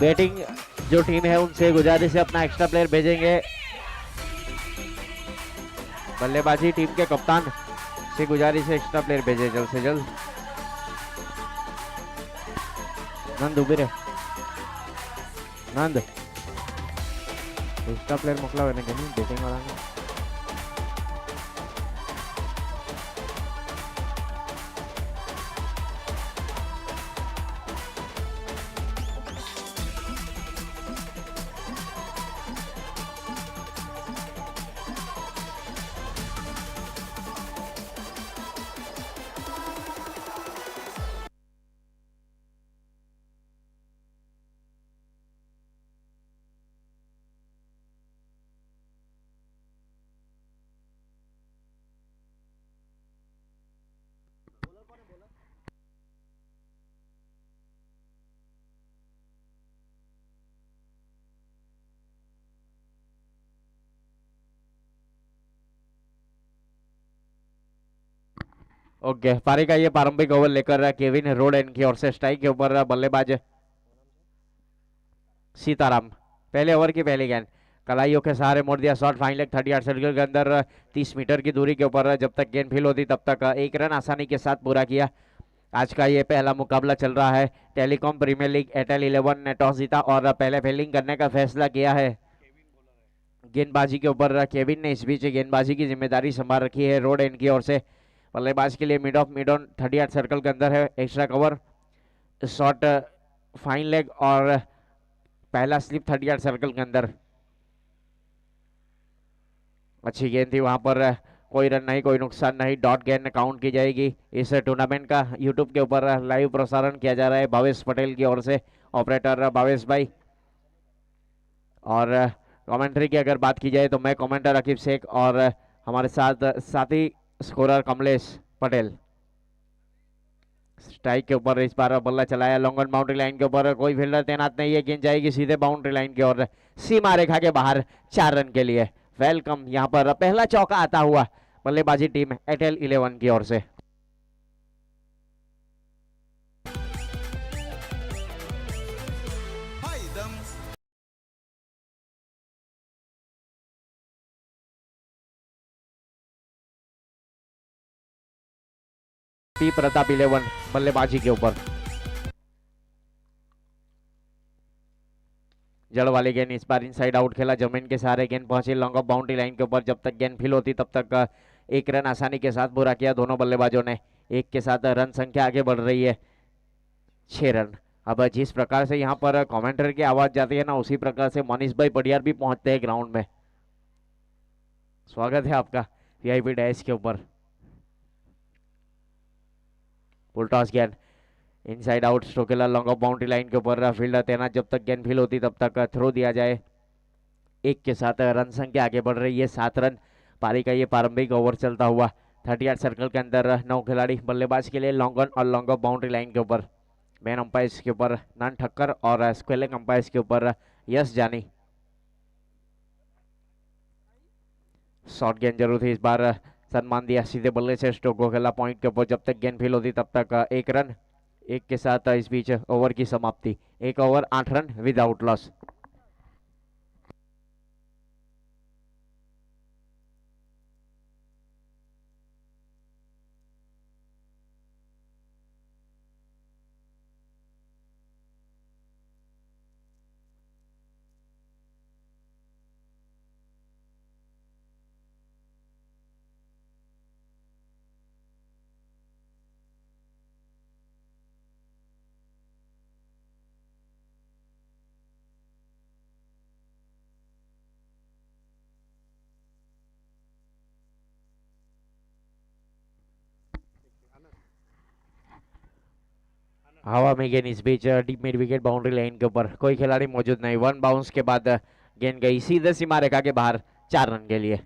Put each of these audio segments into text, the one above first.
Batting जो team है उनसे गुजारिश है अपना एक्स्ट्रा प्लेयर भेजेंगे। बल्लेबाजी टीम के कप्तान से गुजारिश है एक्स्ट्रा प्लेयर भेजे जल्द से जल्द। नंद उभी रहे, नंद एक्स्ट्रा प्लेयर मोकला बैटिंग वाला ने। ओके, पारी का ये प्रारंभिक ओवर लेकर केविन रोडेन की ओर से स्ट्राइक के ऊपर बल्लेबाज सीताराम। पहले ओवर की पहली गेंद कलाइयों के सहारे मोड़ दिया शॉट, फाइन लेग 38 सर्कल के अंदर 30 मीटर की दूरी के ऊपर। जब तक गेंद फील होती तब तक एक रन आसानी के साथ पूरा किया। आज का ये पहला मुकाबला चल रहा है टेलीकॉम प्रीमियर लीग। एयरटेल 11 ने टॉस जीता और पहले फील्डिंग करने का फैसला किया है। गेंदबाजी के ऊपर केविन ने इस बीच गेंदबाजी की जिम्मेदारी संभाल रखी है रोड एंड की ओर से। बल्लेबाज के लिए mid of mid on 38 circle के अंदर है। Extra cover shot, fine leg और पहला स्लिप 38 सर्कल के अंदर। अच्छी गेंद थी वहां पर, कोई रन नहीं, कोई नुकसान नहीं। डॉट गेंद काउंट की जाएगी। इस टूर्नामेंट का यूट्यूब के ऊपर लाइव प्रसारण किया जा रहा है भावेश पटेल की ओर से, ऑपरेटर भावेश भाई। और कमेंट्री की अगर बात की जाए तो मैं कमेंटर अकीब शेख और हमारे साथ साथी स्कोरर कमलेश पटेल। स्ट्राइक के ऊपर इस बार बल्ला चलाया लॉन्ग ऑन बाउंड्री लाइन के ऊपर, कोई फील्डर तैनात नहीं है। गेंद जाएगी सीधे बाउंड्री लाइन की ओर, सीमा रेखा के बाहर 4 रन के लिए। वेलकम यहां पर पहला चौका आता हुआ बल्लेबाजी टीम एयरटेल 11 की ओर से। पी प्रताप 11 बल्लेबाजी के ऊपर। जड़ वाली गेंद इस बार इनसाइड आउट खेला, जमीन के सहारे गेंद पहुंची लॉन्ग ऑफ बाउंड्री लाइन के ऊपर। जब तक गेंद फिल होती तब तक एक रन आसानी के साथ पूरा किया दोनों बल्लेबाजों ने। एक के साथ रन संख्या आगे बढ़ रही है 6 रन। अब जिस प्रकार से यहाँ पर कमेंटर की आवाज जाती है ना, उसी प्रकार से मनीष भाई पटियार भी पहुंचते हैं ग्राउंड में। स्वागत है आपका वीआईपी डैश के ऊपर। फुल टॉस गेंद इनसाइड आउट स्ट्रोकेला लॉन्ग ऑफ बाउंड्री लाइन के ऊपर। फील्डर तैनात, जब तक गेंद फील होती तब तक थ्रो दिया जाए। एक के साथ रन संख्या आगे बढ़ रही है 7 रन। पारी का ये प्रारंभिक ओवर चलता हुआ 38 सर्कल के अंदर 9 खिलाड़ी बल्लेबाज के लिए लॉन्ग ऑन और लॉन्ग ऑफ बाउंड्री लाइन के ऊपर। मैन अंपायर के ऊपर नन ठक्कर और स्क्वेलिंग अंपायर के ऊपर यश जानी। शॉर्ट गेंद जरूर थी इस बार, सम्मान दिया सीधे बल्ले से स्ट्रोक को खेला पॉइंट के ऊपर। जब तक गेंद फील होती तब तक एक रन। एक के साथ इस बीच ओवर की समाप्ति। एक ओवर 8 रन विदाउट लॉस। हवा में गेंद इस बीच deep mid wicket boundary line के ऊपर, कोई खिलाड़ी मौजूद नहीं। वन बाउंस के बाद गेंद गई सीधे सीमा रेखा के बाहर 4 रन के लिए।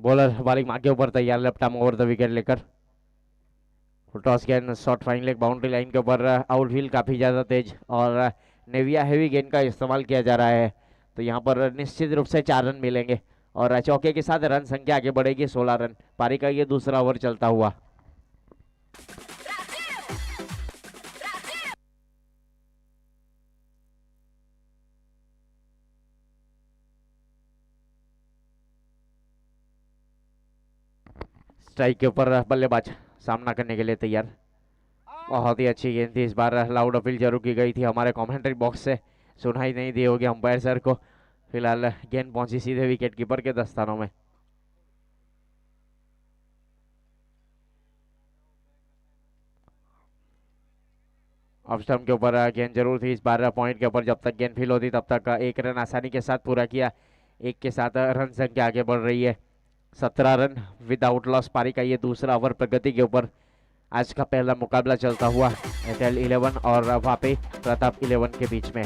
बॉलर बॉलिंग मार के ऊपर तैयार, left arm over the wicket लेकर। टॉस गेंद short fine leg boundary line के ऊपर, आउटफील्ड काफी ज्यादा तेज और नेविया हैवी गेंद का इस्तेमाल किया जा रहा है, तो यहाँ पर निश्चित रूप से 4 रन मिलेंगे और चौके के साथ रन संख्या आगे बढ़ेगी 16 रन। पारी का ये दूसरा ओवर चलता हुआ। स्ट्राइक के ऊपर बल्लेबाज सामना करने के लिए तैयार। बहुत ही अच्छी गेंद थी, इस बार लाउड अपील जरूर की गई थी हमारे कमेंट्री बॉक्स से, सुनाई नहीं दी होगी अंपायर सर को। फिलहाल गेंद पहुंची सीधे विकेट कीपर के दस्तानों में। ऑफ स्टंप के ऊपर गेंद जरूर थी, इस बार पॉइंट के ऊपर जब तक गेंद फील होती तब तक 1 रन आसानी के साथ पूरा किया। 1 के साथ रन संख्या आगे बढ़ रही है 17 रन विदाउट लॉस। पारी का ये दूसरा ओवर प्रगति के ऊपर। आज का पहला मुकाबला चलता हुआ एयरटेल 11 और वापी प्रताप 11 के बीच में।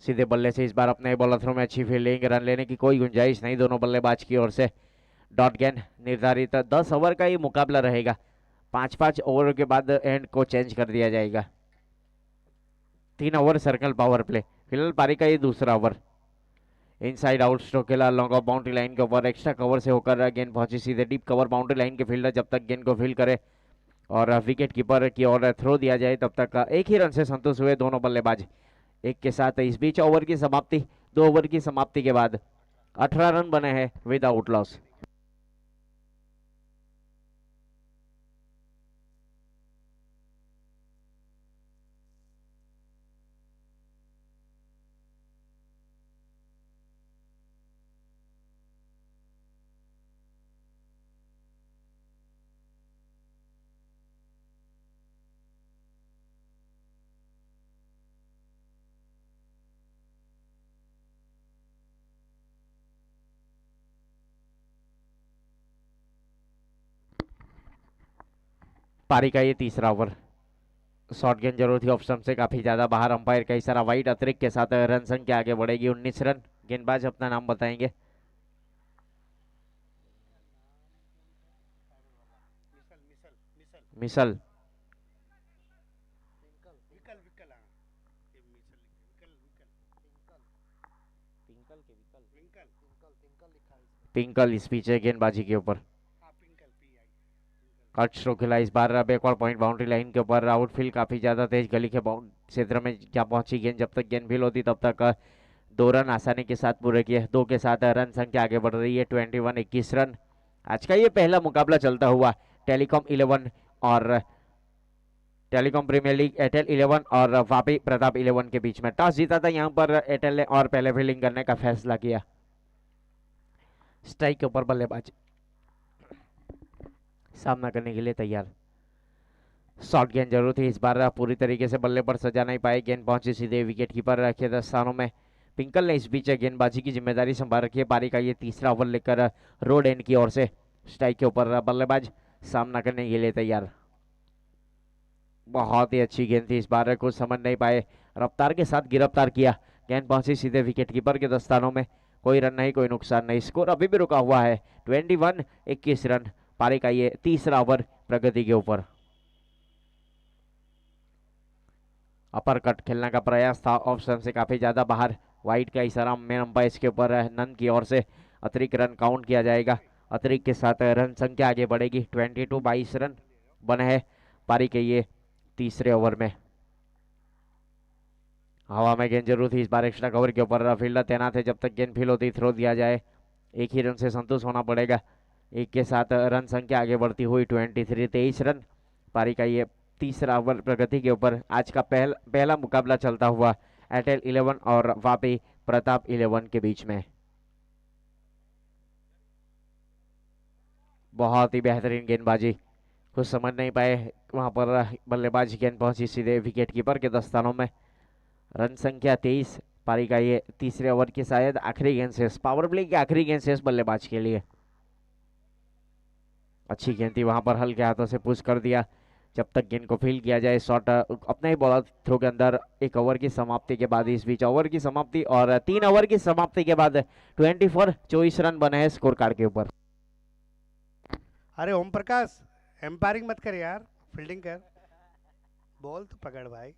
सीधे बल्ले से इस बार अपने बॉलर थ्रो में अच्छी फील्डिंग, रन लेने की कोई गुंजाइश नहीं दोनों बल्लेबाज की ओर से। डॉट गेंद निर्धारित 10 ओवर का ये मुकाबला रहेगा, 5-5 ओवर के बाद एंड को चेंज कर दिया जाएगा। 3 ओवर सर्कल पावर प्ले। फिलहाल पारी का ये दूसरा ओवर। इनसाइड आउट स्ट्रोक खेला लॉन्ग ऑफ बाउंड्री लाइन के ऊपर, एक्स्ट्रा कवर से होकर गेंद पहुंची सीधे डीप कवर बाउंड्री लाइन के फील्डर जब तक गेंद को फील करे और विकेट कीपर की ओर थ्रो दिया जाए तब तक 1 ही रन से संतुष्ट हुए दोनों बल्लेबाज। 1 के साथ इस बीच ओवर की समाप्ति, 2 ओवर की समाप्ति के बाद 18 रन बने हैं विदाउट लॉस। पारी का ये तीसरा ओवर। शॉर्ट गेंद जरूर थी, ऑफ स्टंप से काफी ज्यादा बाहर, अंपायर का इशारा वाइड अतिरिक्त के साथ रन संख्या आगे बढ़ेगी 19 रन। गेंदबाज अपना नाम बताएंगे। मिसल पिंकल इस पीछे गेंदबाजी के ऊपर। कट स्ट्रोक खेला इस बार बैकवर्ड पॉइंट बाउंड्री लाइन के ऊपर, आउटफील्ड काफी ज्यादा तेज गली के क्षेत्र में क्या पहुंची गेंद, जब तक गेंद फील होती तब तक 2 रन आसानी के साथ पूरे किए। 2 के साथ रन संख्या आगे बढ़ रही है 21 रन। आज का ये पहला मुकाबला चलता हुआ टेलीकॉम 11 और टेलीकॉम प्रीमियर लीग एयरटेल 11 और वापी प्रताप 11 के बीच में। टॉस जीता था यहाँ पर एयरटेल ने और पहले फील्डिंग करने का फैसला किया। स्ट्राइक के ऊपर बल्लेबाज सामना करने के लिए तैयार। शॉर्ट गेंद जरूर थी, इस बार पूरी तरीके से बल्ले पर सजा नहीं पाए, गेंद पहुंची सीधे विकेट कीपर के दस्तानों में। पिंकल ने इस बीच गेंदबाजी की जिम्मेदारी संभाल रखी है। पारी का ये तीसरा ओवर लेकर रोड एंड की ओर से। स्ट्राइक के ऊपर बल्लेबाज सामना करने के लिए तैयार। बहुत ही अच्छी गेंद थी, इस बार कुछ समझ नहीं पाए, रफ्तार के साथ गिरफ्तार किया, गेंद पहुंची सीधे विकेट कीपर के दस्तानों में। कोई रन नहीं, कोई नुकसान नहीं, स्कोर अभी भी रुका हुआ है 21 रन। पारी का ये तीसरा ओवर प्रगति के ऊपर। अपर कट खेलने का प्रयास था, ऑप्शन से काफी ज्यादा बाहर, वाइड का इशारा मेन अंपायर के ऊपर नंद की ओर से। अतिरिक्त रन काउंट किया जाएगा, अतिरिक्त के साथ रन संख्या आगे बढ़ेगी 22 रन बने हैं पारी के ये तीसरे ओवर में। हवा में गेंद जरूर थी, इस बार एक्स्ट्रा कवर के ऊपर फील्डर तैनात है, जब तक गेंद फील होती थ्रो दिया जाए। 1 ही रन से संतुष्ट होना पड़ेगा। 1 के साथ रन संख्या आगे बढ़ती हुई 23 रन। पारी का ये तीसरा ओवर प्रगति के ऊपर। आज का पहला मुकाबला चलता हुआ एयरटेल 11 और वापी प्रताप 11 के बीच में। बहुत ही बेहतरीन गेंदबाजी, कुछ समझ नहीं पाए वहां पर बल्लेबाज, गेंद पहुंची सीधे विकेट कीपर के दस्तानों में। रन संख्या 23। पारी का ये तीसरे ओवर की शायद आखिरी गेंद शेष, पावर प्ले की आखिरी गेंद शेष बल्लेबाज के लिए। अच्छी गेंद थी, वहां पर हल्के हाथों से पुश कर दिया, जब तक गेंद को फील किया जाए। शॉट अपने ही बॉलर थ्रो के अंदर। एक ओवर की समाप्ति के बाद, इस बीच ओवर की समाप्ति और 3 ओवर की समाप्ति के बाद 24 रन बने हैं स्कोर कार्ड के ऊपर। अरे ओम प्रकाश, एम्पायरिंग मत कर यार, फील्डिंग कर, बॉल तो पकड़ भाई।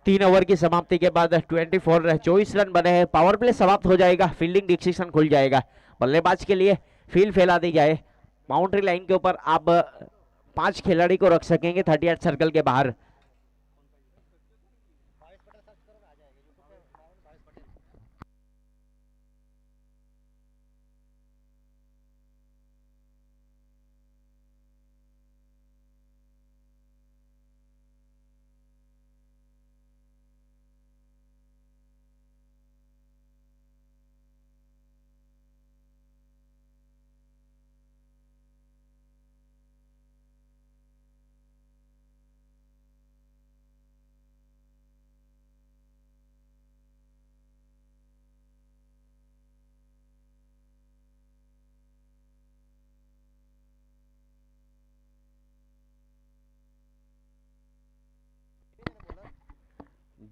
तीन ओवर की समाप्ति के बाद 24 रन बने हैं। पावर प्ले समाप्त हो जाएगा, फील्डिंग डिसीजन खुल जाएगा। बल्लेबाज के लिए फील्ड फैला दी जाए। बाउंड्री लाइन के ऊपर आप 5 खिलाड़ी को रख सकेंगे 38 सर्कल के बाहर।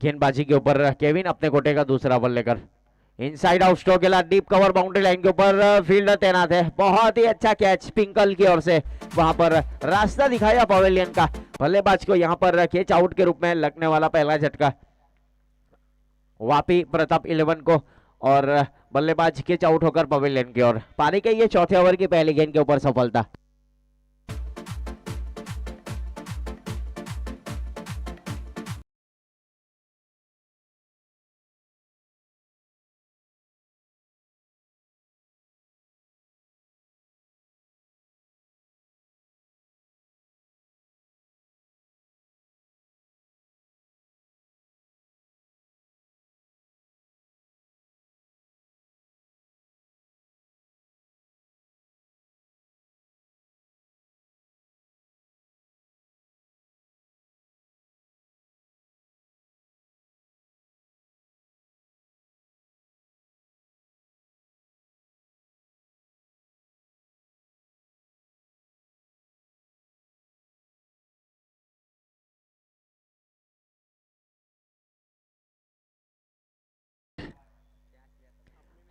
गेंदबाजी के ऊपर केविन अपने कोटे का दूसरा बॉल लेकर इनसाइड आउट स्ट्रोक के लिए डीप कवर बाउंड्री लाइन के ऊपर फील्डर तैनात है। बहुत ही अच्छा कैच पिंकल की ओर से, वहां पर रास्ता दिखाया पवेलियन का। बल्लेबाज को यहां पर कैच आउट के रूप में लगने वाला पहला झटका वापी प्रताप 11 को, और बल्लेबाज कैच आउट होकर पवेलियन की ओर। पारी के ये चौथे ओवर की पहली गेंद के ऊपर सफलता।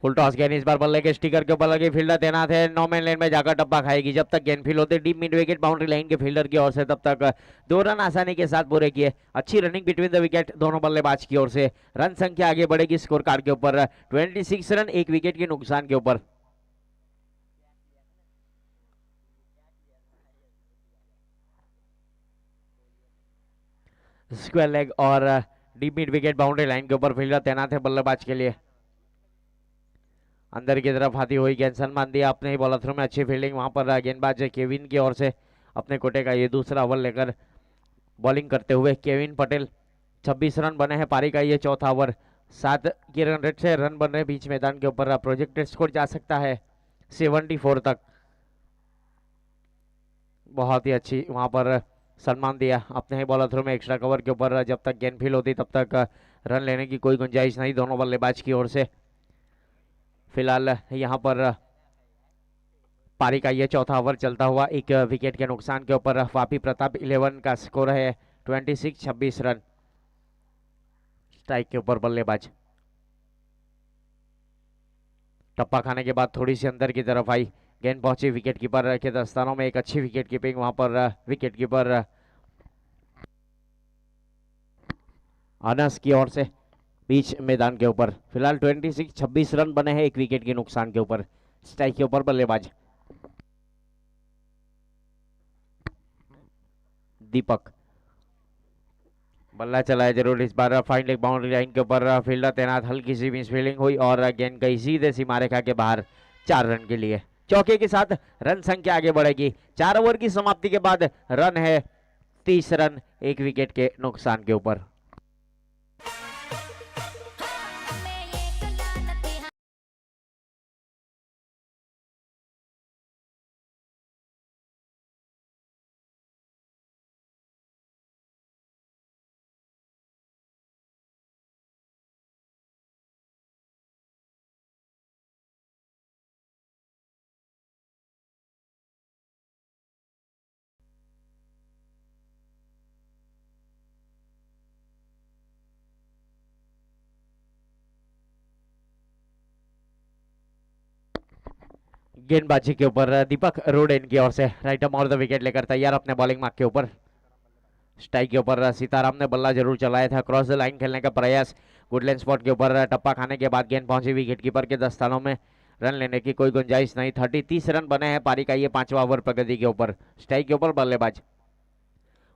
फुल टॉस गेंद इस बार बल्ले के स्टिकर के ऊपर लगी, फील्डर तैनात है। नो मैन लेन में जाकर डब्बा खाएगी। जब तक गेंद फील होते deep mid wicket boundary line के फील्डर की ओर से, तब तक 2 रन आसानी के साथ पूरे किए। अच्छी रनिंग बिटवीन द विकेट दोनों बल्लेबाज की ओर से। रन संख्या आगे बढ़ेगी स्कोर कार्ड के ऊपर 26 रन, 1 विकेट के नुकसान के ऊपर। स्क्वायर लेग और deep mid wicket boundary line के ऊपर फील्डर तैनात है बल्लेबाज के लिए। अंदर की तरफ आती हुई गेंद सन्मान दिया अपने ही बॉलर थ्रो में। अच्छी फील्डिंग वहां पर गेंदबाज केविन की ओर से अपने कोटे का ये दूसरा ओवर लेकर बॉलिंग करते हुए केविन पटेल। 26 रन बने हैं पारी का ये चौथा ओवर। 7 की रन रेट से रन बन रहे बीच मैदान के ऊपर। प्रोजेक्टेड स्कोर जा सकता है 74 तक। बहुत ही अच्छी वहां पर सम्मान दिया अपने ही बॉलर थ्रो में एक्स्ट्रा कवर के ऊपर। जब तक गेंद फील होती तब तक रन लेने की कोई गुंजाइश नहीं दोनों बल्लेबाज की ओर से। फिलहाल यहां पर पारी का ये चौथा ओवर चलता हुआ 1 विकेट के नुकसान के ऊपर। वापी प्रताप 11 का स्कोर है 26 रन। स्ट्राइक के ऊपर बल्लेबाज टप्पा खाने के बाद थोड़ी सी अंदर की तरफ आई गेंद, पहुंची विकेट कीपर के दस्तानों में। एक अच्छी विकेट कीपिंग वहां पर विकेट कीपर अनस की ओर से बीच मैदान के ऊपर। फिलहाल 26 रन बने हैं 1 विकेट के नुकसान के ऊपर। स्ट्राइक के ऊपर बल्लेबाज दीपक, बल्ला चला है जरूर इस बार। फाइन लेग बाउंड्री लाइन के ऊपर फील्डर तैनात, हल्की सी मिस फील्डिंग हुई और गेंद गई सीधे सीमा रेखा के बाहर 4 रन के लिए। चौके के साथ रन संख्या आगे बढ़ेगी। 4 ओवर की समाप्ति के बाद रन है 30 रन, 1 विकेट के नुकसान के ऊपर। गेंदबाजी के ऊपर दीपक रोडेन की ओर से राइट आर्म और द विकेट लेकर तैयार अपने बॉलिंग मार्क के ऊपर। स्ट्राइक के ऊपर सीताराम ने बल्ला जरूर चलाया था, क्रॉस द लाइन खेलने का प्रयास। गुडलैंड स्पॉट के ऊपर टप्पा खाने के बाद गेंद पहुंची विकेट कीपर के 10 स्थानों में। रन लेने की कोई गुंजाइश नहीं। 30 रन बने हैं पारी का ये 5वां ओवर प्रगति के ऊपर। स्ट्राइक के ऊपर बल्लेबाज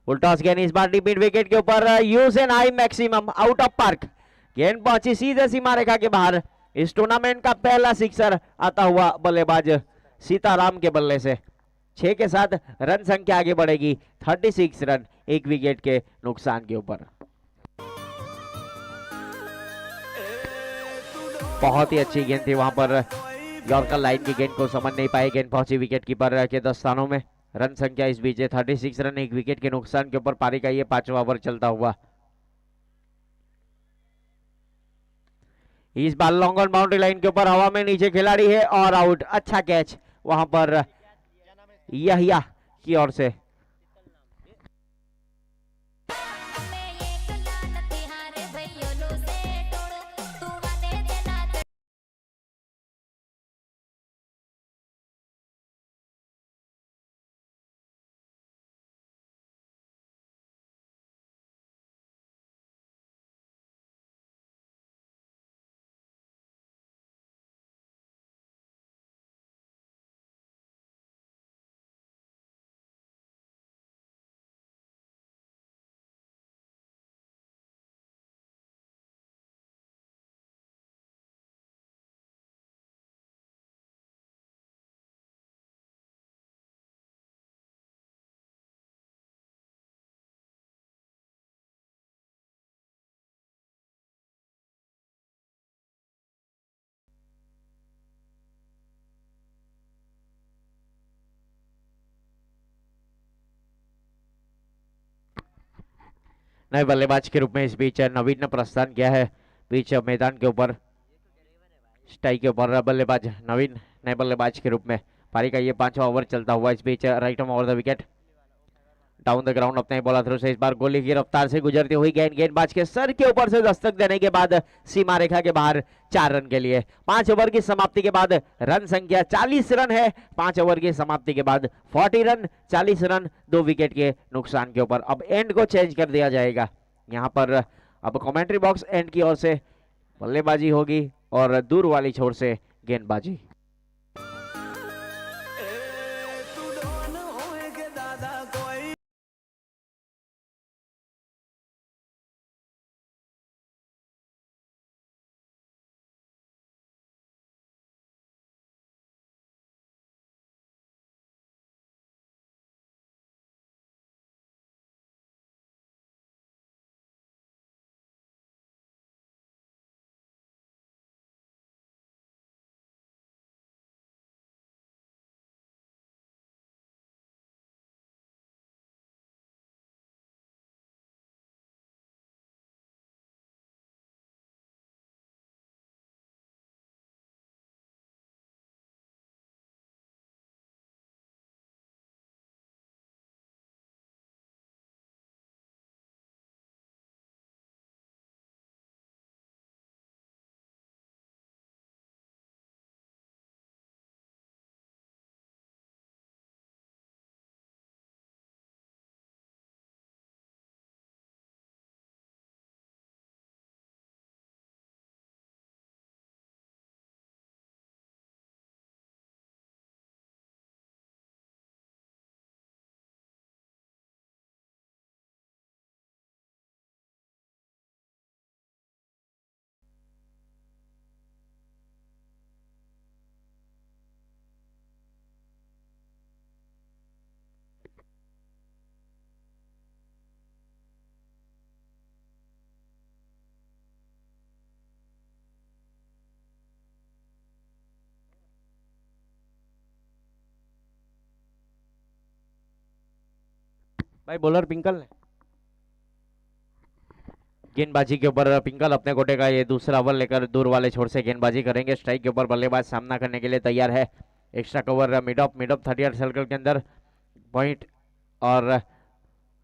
उल्टॉस गेंद इस बार डीप विकेट के ऊपर, use N high maximum out of park. गेंद पहुंची सीधे सीमा रेखा के बाहर। इस टूर्नामेंट का पहला सिक्सर आता हुआ बल्लेबाज सीताराम के बल्ले से। 6 के साथ रन संख्या आगे बढ़ेगी 36 रन, 1 विकेट के नुकसान के ऊपर। बहुत ही अच्छी गेंद थी वहां पर, यॉर्कर लाइन की गेंद को समझ नहीं पाए। गेंद पहुंची विकेट कीपर के 10 स्थानों में। रन संख्या इस बीच 36 रन, 1 विकेट के नुकसान के ऊपर पारी का ये 5वां ओवर चलता हुआ। इस बार लॉन्ग ऑन बाउंड्री लाइन के ऊपर हवा में नीचे खिलाड़ी है और आउट। अच्छा कैच वहां पर यहिया की ओर से। नए बल्लेबाज के रूप में इस बीच नवीन ने प्रस्थान किया है बीच मैदान के ऊपर। स्ट्राइक के ऊपर बल्लेबाज नवीन नए बल्लेबाज के रूप में। पारी का ये 5वां ओवर चलता हुआ। इस बीच right arm over the wicket, down the ground अपने बॉलर थ्रू से इस बार गोली की रफ्तार से गुजरती हुई गेंद गेंदबाज के सर के ऊपर से दस्तक देने के बाद सीमा रेखा के बाहर 4 रन के लिए। 5 ओवर की समाप्ति के बाद रन संख्या 40 रन है। 5 ओवर की समाप्ति के बाद 40 रन, 40 रन, 2 विकेट के नुकसान के ऊपर। अब एंड को चेंज कर दिया जाएगा यहाँ पर। अब कमेंट्री बॉक्स एंड की ओर से बल्लेबाजी होगी और दूर वाली छोर से गेंदबाजी। भाई बॉलर पिंकल ने गेंदबाजी के ऊपर पिंकल अपने गोटे का ये दूसरा ओवर लेकर दूर वाले छोर से गेंदबाजी करेंगे। स्ट्राइक के ऊपर बल्लेबाज सामना करने के लिए तैयार है। Extra cover mid of 30 circle के अंदर पॉइंट और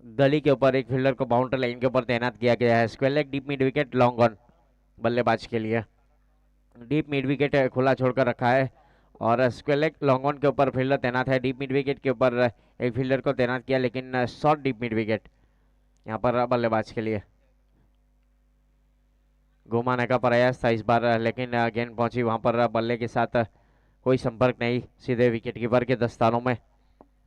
गली के ऊपर एक फील्डर को बाउंड्री लाइन के ऊपर तैनात किया गया है। Square leg deep mid wicket long on बल्लेबाज के लिए। डीप मिड विकेट खुला छोड़कर रखा है और स्क्वायर लेग लॉन्ग ऑन के ऊपर फील्डर तैनात है। डीप मिड विकेट के ऊपर एक फील्डर को तैनात किया, लेकिन शॉर्ट डीप मिड विकेट यहाँ पर बल्लेबाज के लिए। घुमाने का प्रयास था इस बार, लेकिन गेंद पहुंची वहां पर बल्ले के साथ कोई संपर्क नहीं, सीधे विकेट कीपर के दस्तानों में।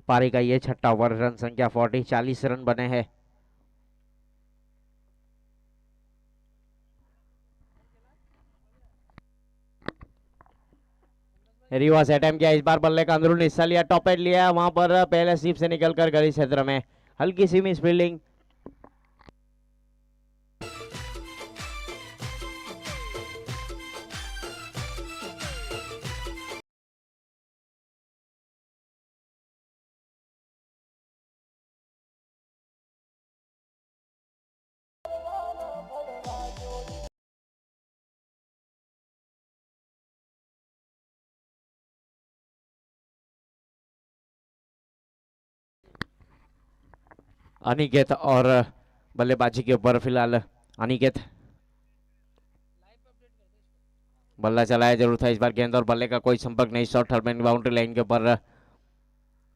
पारी का ये छठा ओवर, रन संख्या 40, 40 रन बने हैं। रिवर्स अटैम्प्ट किया इस बार, बल्ले का अंदरूनी हिस्सा लिया, टॉप एंड लिया, वहां पर पहले स्लिप से निकलकर गली क्षेत्र में हल्की सी मिस फील्डिंग। अनिकेत और बल्लेबाजी के ऊपर फिलहाल अनिकेत। बल्ला चलाया जरूर था इस बार, गेंद और बल्ले का कोई संपर्क नहीं। शॉर्ट टर्मिंग बाउंड्री लाइन के ऊपर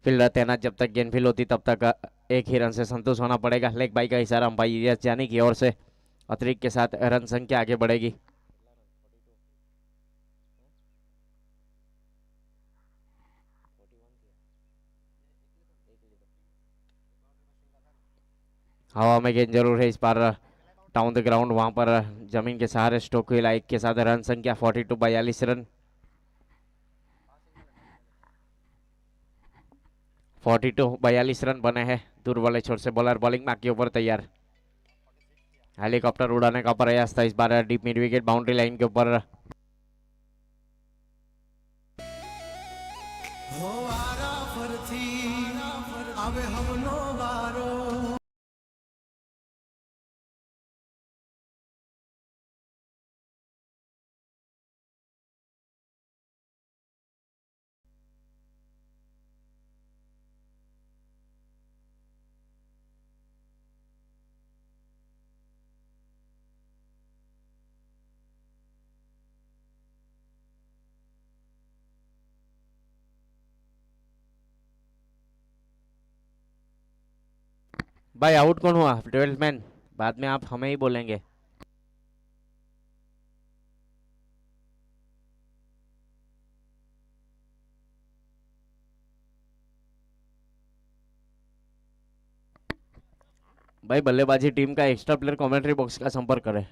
फील्डर तैनात, जब तक गेंद फील होती तब तक एक ही रन से संतुष्ट होना पड़ेगा। लेग बाई का इशारा अंपायर जानी की ओर से, अतिरिक्त के साथ रन संख्या आगे बढ़ेगी। हवा में गेंद जरूर है इस बार, टाउन द ग्राउंड, वहां पर जमीन के सहारे स्टोक हुई लाइक के साथ रन संख्या 42, 42 रन। 42, 42 रन बने हैं। दूर वाले छोर से बॉलर बॉलिंग मार्क के ऊपर तैयार। हेलीकॉप्टर उड़ाने का प्रयास था इस बार, deep mid wicket boundary line के ऊपर। भाई आउट कौन हुआ? 12th मैन, बाद में आप हमें ही बोलेंगे। भाई बल्लेबाजी टीम का एक्स्ट्रा प्लेयर कमेंट्री बॉक्स का संपर्क करें।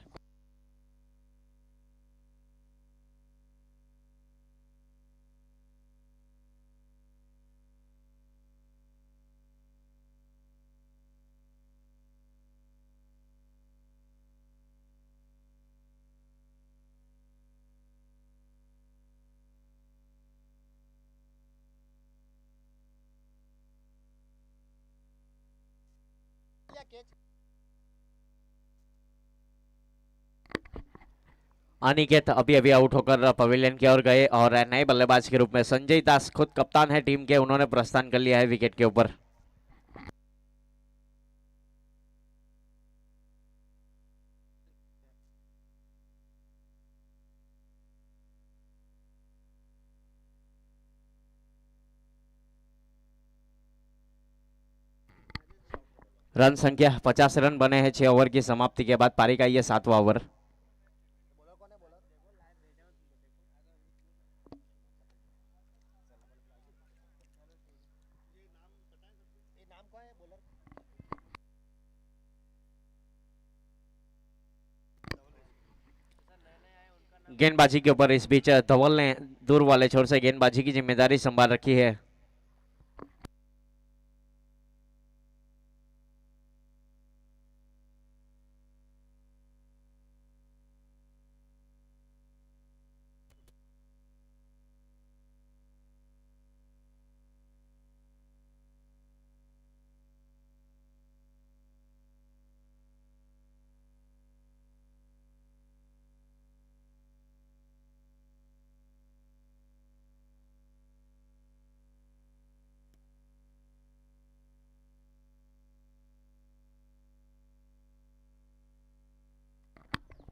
अनिकेत अभी अभी आउट होकर पवेलियन की ओर गए और नए बल्लेबाज के रूप में संजय दास, खुद कप्तान है टीम के, उन्होंने प्रस्थान कर लिया है विकेट के ऊपर। रन संख्या 50 रन बने हैं 6 ओवर की समाप्ति के बाद। पारी का ये 7वां ओवर। गेंदबाजी के ऊपर इस बीच धवल ने दूर वाले छोर से गेंदबाजी की जिम्मेदारी संभाल रखी है।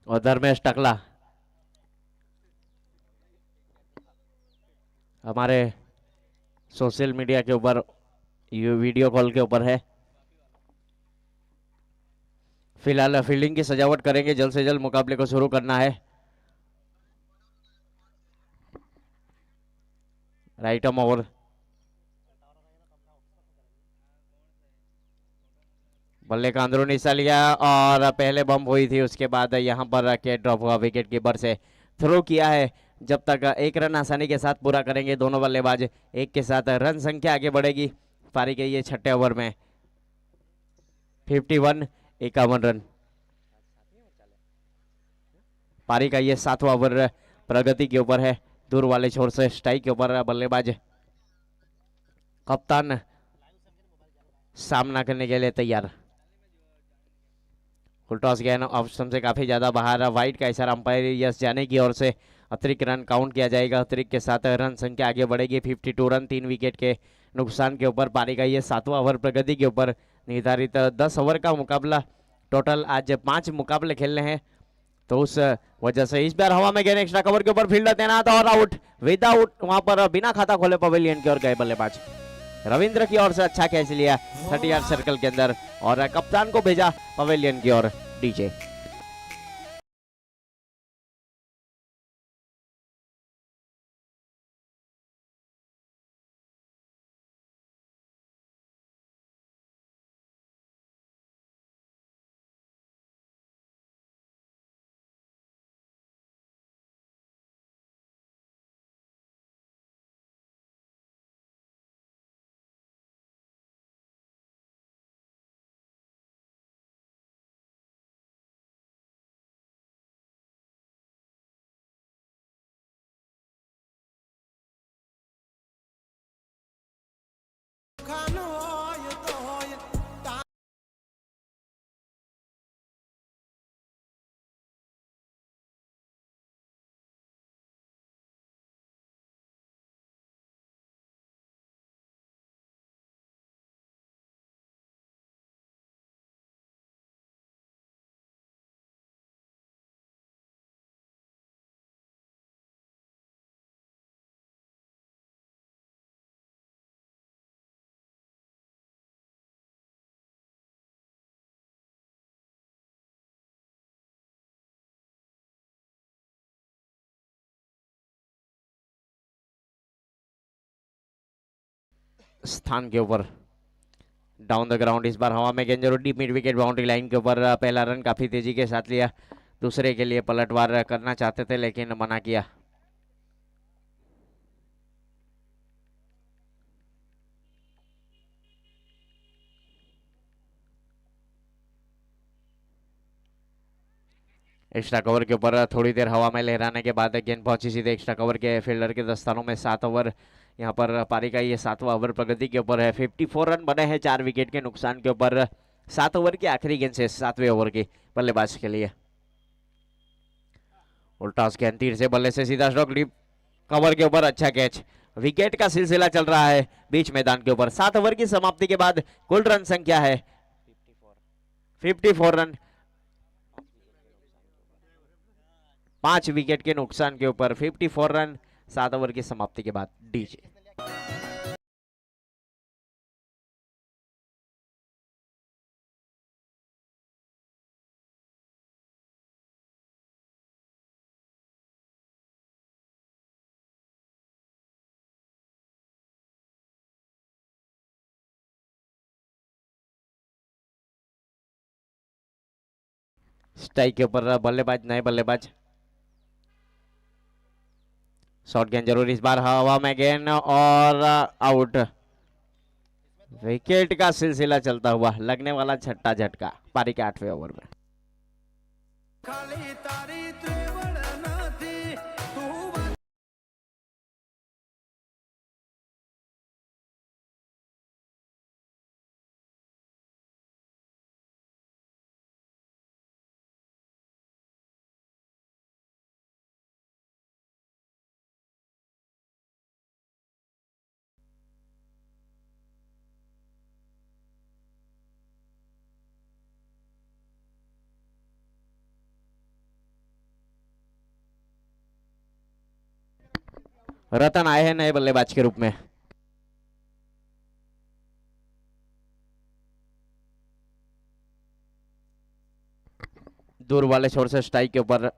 और धर्मेश टकला हमारे सोशल मीडिया के ऊपर वीडियो कॉल के ऊपर है। फिलहाल फील्डिंग की सजावट करेंगे, जल्द से जल्द मुकाबले को शुरू करना है। राइट आर्म ओवर, बल्ले का अंदरूनी हिस्सा लिया और पहले बम्प हुई थी, उसके बाद यहां पर कैच ड्रॉप हुआ, विकेट कीपर से थ्रो किया है। जब तक एक रन आसानी के साथ पूरा करेंगे दोनों बल्लेबाज, एक के साथ रन संख्या आगे बढ़ेगी पारी के ये छठे ओवर में। 51, 51 रन पारी का ये सातवां ओवर प्रगति के ऊपर है। दूर वाले छोर से स्ट्राइक के ऊपर बल्लेबाज कप्तान सामना करने के लिए तैयार। फुलटॉस गया ऑप्शन से काफी ज्यादा बाहर, वाइट का इशारा अंपायर यस जाने की ओर से अतिरिक्त रन काउंट किया जाएगा। अतिरिक्त के साथ रन संख्या आगे बढ़ेगी 52 रन 3 विकेट के नुकसान के ऊपर। पारी का ये सातवां ओवर प्रगति के ऊपर निर्धारित 10 ओवर का मुकाबला, टोटल आज 5 मुकाबले खेलने हैं, तो उस वजह से इस बार हवा में गए एक्स्ट्रा कवर के ऊपर फील्डर तैनात और आउट विदाउट, वहां पर बिना खाता खोले पवेलियन की ओर गए बल्लेबाज। रविंद्र की ओर से अच्छा कैच लिया 30 यार्ड सर्कल के अंदर और कप्तान को भेजा पवेलियन की ओर डीजे। स्थान के ऊपर डाउन द ग्राउंड, इस बार हवा में गेंद जरूर deep mid wicket boundary line के ऊपर। पहला रन काफी तेजी के साथ लिया, दूसरे के लिए पलटवार करना चाहते थे लेकिन मना किया। एक्स्ट्रा कवर के ऊपर थोड़ी देर हवा में लहराने के बाद गेंद पहुंची सीधे एक्स्ट्रा कवर के फील्डर के दस्तानों में। 7 ओवर यहाँ पर पारी का ये सातवां ओवर प्रगति के ऊपर है। 54 रन बने हैं 4 विकेट के नुकसान के ऊपर। 7 ओवर की आखिरी गेंद से 7वें ओवर की बल्लेबाज के लिए। उल्टा उसके तीर से बल्ले से सीधा स्ट्रोक डीप कवर के ऊपर, अच्छा कैच। विकेट का सिलसिला चल रहा है बीच मैदान के ऊपर। 7 ओवर की समाप्ति के बाद कुल रन संख्या है 54 रन, 5 विकेट के नुकसान के ऊपर 54 रन 7 ओवर की समाप्ति के बाद डीजे। स्ट्राइक के ऊपर बल्लेबाज, नए बल्लेबाज। शॉर्ट गेंद जरूर इस बार हवा में गेंद और आउट। विकेट का सिलसिला चलता हुआ लगने वाला छठा झटका पारी के 8वें ओवर में। रतन आए हैं नए बल्लेबाज के रूप में। दूर वाले छोर से स्ट्राइक के ऊपर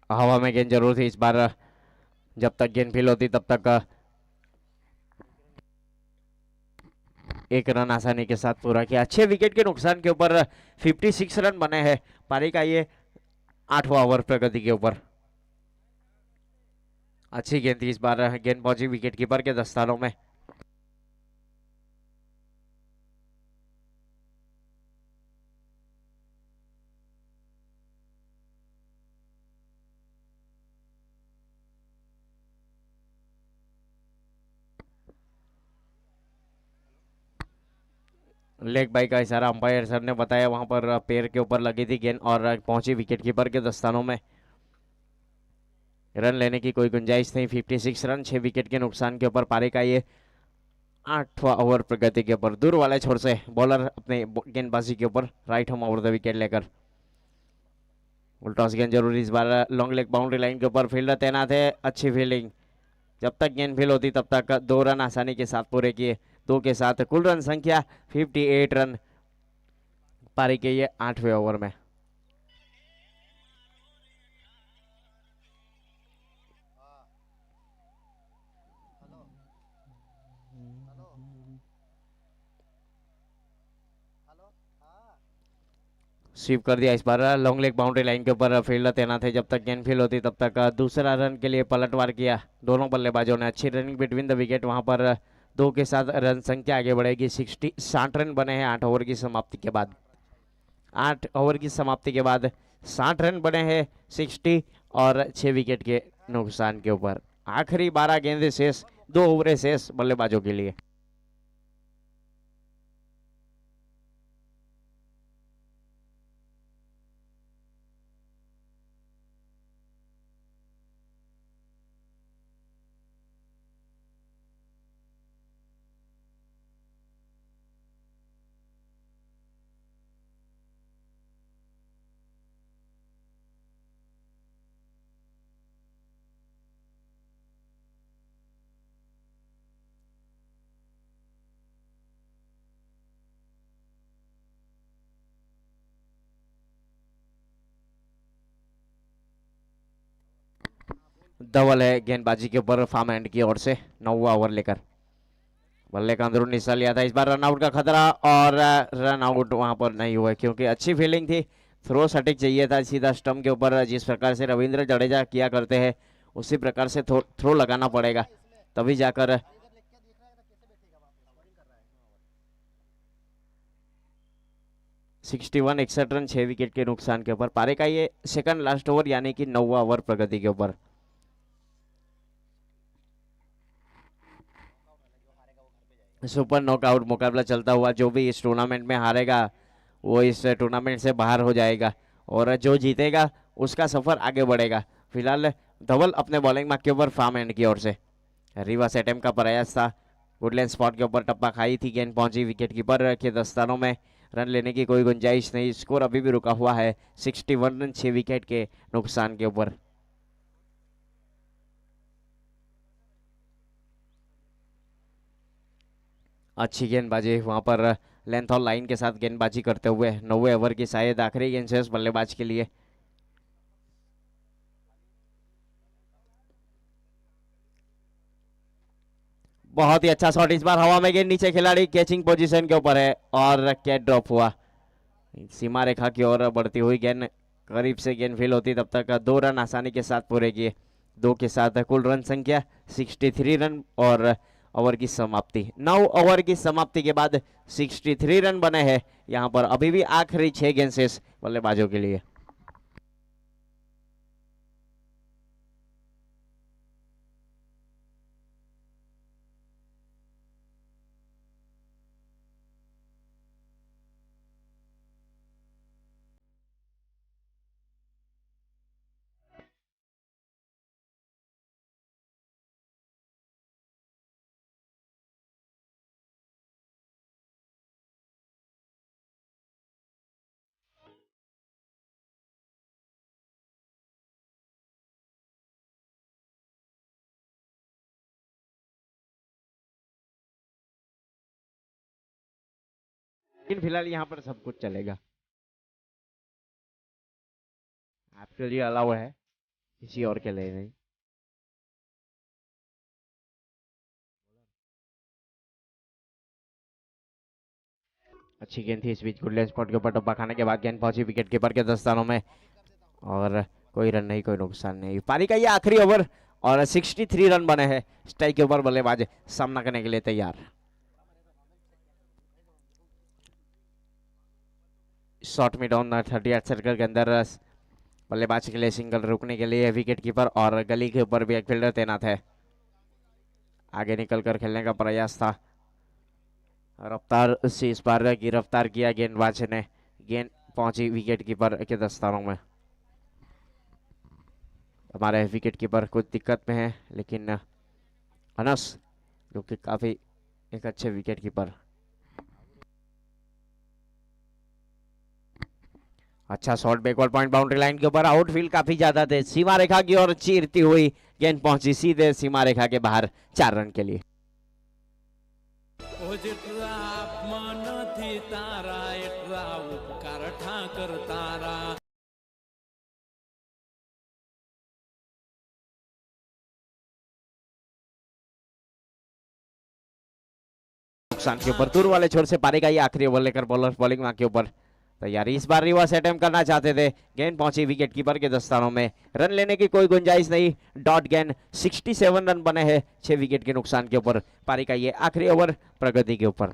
हवा में गेंद जरूर थी इस बार। जब तक गेंद फील होती तब तक एक रन आसानी के साथ पूरा किया। 6 विकेट के नुकसान के ऊपर 56 रन बने हैं। पारी का ये 8वां ओवर प्रगति के ऊपर। अच्छी गेंद थी इस बार, गेंद पहुंची विकेट कीपर के दस्तानों में। लेग बाई का इशारा अंपायर सर ने बताया, वहां पर पैर के ऊपर लगी थी गेंद और पहुंची विकेट कीपर के दस्तानों में। रन लेने की कोई गुंजाइश नहीं। 56 रन 6 विकेट के नुकसान के ऊपर पारी का ये 8वां ओवर प्रगति के ऊपर। दूर वाले छोर से बॉलर अपने गेंदबाजी के ऊपर राइट हम ओवर द विकेट लेकर। उल्टॉस गेंद जरूरी इस बार। लॉन्ग लेग बाउंड्री लाइन के ऊपर फील्डर तैनात है। अच्छी फील्डिंग। जब तक गेंद फील होती तब तक 2 रन आसानी के साथ पूरे किए। 2 के साथ कुल रन संख्या 58 रन पारी के ये 8वें ओवर में। स्वीप कर दिया इस बार। लॉन्ग लेग बाउंड्री लाइन के ऊपर फील्डर तैनात है। जब तक गेंद फील होती तब तक दूसरा रन के लिए पलटवार किया दोनों बल्लेबाजों ने। अच्छी रनिंग बिटवीन द विकेट। वहां पर 2 के साथ रन संख्या आगे बढ़ेगी। 60 रन बने हैं 8 ओवर की समाप्ति के बाद। 8 ओवर की समाप्ति के बाद 60 रन बने हैं 60 और 6 विकेट के नुकसान के ऊपर। आखिरी 12 गेंदें शेष, 2 ओवरें शेष बल्लेबाजों के लिए। धवल है गेंदबाजी के ऊपर फार्म हैंड की ओर से 9वां ओवर लेकर। बल्ले का अंदरूनी हिस्सा लिया था इस बार। रनआउट का खतरा और रन आउट वहां पर नहीं हुआ क्योंकि अच्छी फील्डिंग थी। थ्रो सटीक चाहिए था सीधा स्टंप के ऊपर। जिस प्रकार से रविंद्र जडेजा किया करते हैं उसी प्रकार से थ्रो लगाना पड़ेगा, तभी जाकर 61 61 रन 6 विकेट के नुकसान के ऊपर। पारी का ये सेकंड लास्ट ओवर यानी कि 9वां ओवर प्रगति के ऊपर। सुपर नॉकआउट मुकाबला चलता हुआ। जो भी इस टूर्नामेंट में हारेगा वो इस टूर्नामेंट से बाहर हो जाएगा और जो जीतेगा उसका सफर आगे बढ़ेगा। फिलहाल धवल अपने बॉलिंग मार्क के ऊपर फार्म एंड की ओर से। रिवर्स अटेम्प्ट का प्रयास था। गुडलैंड स्पॉट के ऊपर टप्पा खाई थी गेंद, पहुंची विकेट कीपर के दस्तानों में। रन लेने की कोई गुंजाइश नहीं। स्कोर अभी भी रुका हुआ है 61 रन 6 विकेट के नुकसान के ऊपर। अच्छी गेंदबाजी वहां पर लेंथ और लाइन के साथ गेंदबाजी करते हुए। 9वें ओवर की शायद आखिरी गेंद शेष बल्लेबाज के लिए। बहुत ही अच्छा शॉट इस बार। हवा में गेंद, नीचे खिलाड़ी कैचिंग पोजीशन के ऊपर है और कैच ड्रॉप हुआ। सीमा रेखा की ओर बढ़ती हुई गेंद करीब से गेंद फील होती तब तक 2 रन आसानी के साथ पूरे किए। 2 के साथ कुल रन संख्या 63 रन और ओवर की समाप्ति। 9 ओवर की समाप्ति के बाद 63 रन बने हैं यहां पर। अभी भी आखिरी 6 गेंद शेष बल्लेबाजों के लिए। लेकिन फिलहाल यहाँ पर सब कुछ चलेगा, आपके लिए अलाउ है, किसी और के लिए नहीं। अच्छी गेंद थी, इस बीच गुडलैंड स्पॉट के ऊपर टप्पा खाने के बाद गेंद पहुंची विकेट कीपर के दस्तानों में, और कोई रन नहीं, कोई नुकसान नहीं। पारी का ये आखिरी ओवर और 63 रन बने हैं। स्ट्राइक के ऊपर बल्लेबाज सामना करने के लिए तैयार। शॉट में डाउन 38 सर्कल के अंदर बल्लेबाज के लिए सिंगल रुकने के लिए विकेट कीपर और गली के ऊपर भी एक फील्डर तैनात है। आगे निकलकर खेलने का प्रयास था, रफ्तार से इस बार गिरफ्तार किया गेंदबाज ने, गेंद पहुंची विकेट कीपर के दस्तानों में। हमारे विकेट कीपर कुछ दिक्कत में है, लेकिन अनस जो कि काफी एक अच्छे विकेट कीपर। अच्छा shot, backward point boundary line के ऊपर, आउटफील्ड काफी ज्यादा थे, सीमा रेखा की ओर चीरती हुई गेंद पहुंची सीधे सीमा रेखा के बाहर 4 रन के लिए। नुकसान के ऊपर दूर वाले छोर से पारी का ये आखिरी ओवर लेकर बॉलर बॉलिंग मां के ऊपर तैयारी। इस बार रिवर्स अटेम्प्ट करना चाहते थे, गेंद पहुंची विकेट कीपर के दस्तानों में, रन लेने की कोई गुंजाइश नहीं। डॉट गेंद, 67 रन बने हैं 6 विकेट के नुकसान के ऊपर। पारी का ये आखिरी ओवर प्रगति के ऊपर।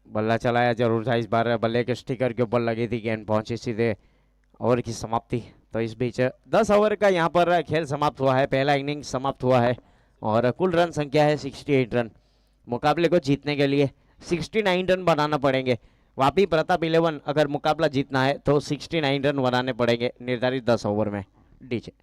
बल्ला चलाया जरूर था, इस बार बल्ले के स्टिकर के ऊपर लगी थी, गेंद पहुंची सीधे ओवर की समाप्ति। तो इस बीच 10 ओवर का यहाँ पर खेल समाप्त हुआ है, पहला इनिंग समाप्त हुआ है और कुल रन संख्या है 68 रन। मुकाबले को जीतने के लिए 69 रन बनाना पड़ेंगे। वापी प्रताप 11 अगर मुकाबला जीतना है तो 69 रन बनाने पड़ेंगे निर्धारित 10 ओवर में। डीजे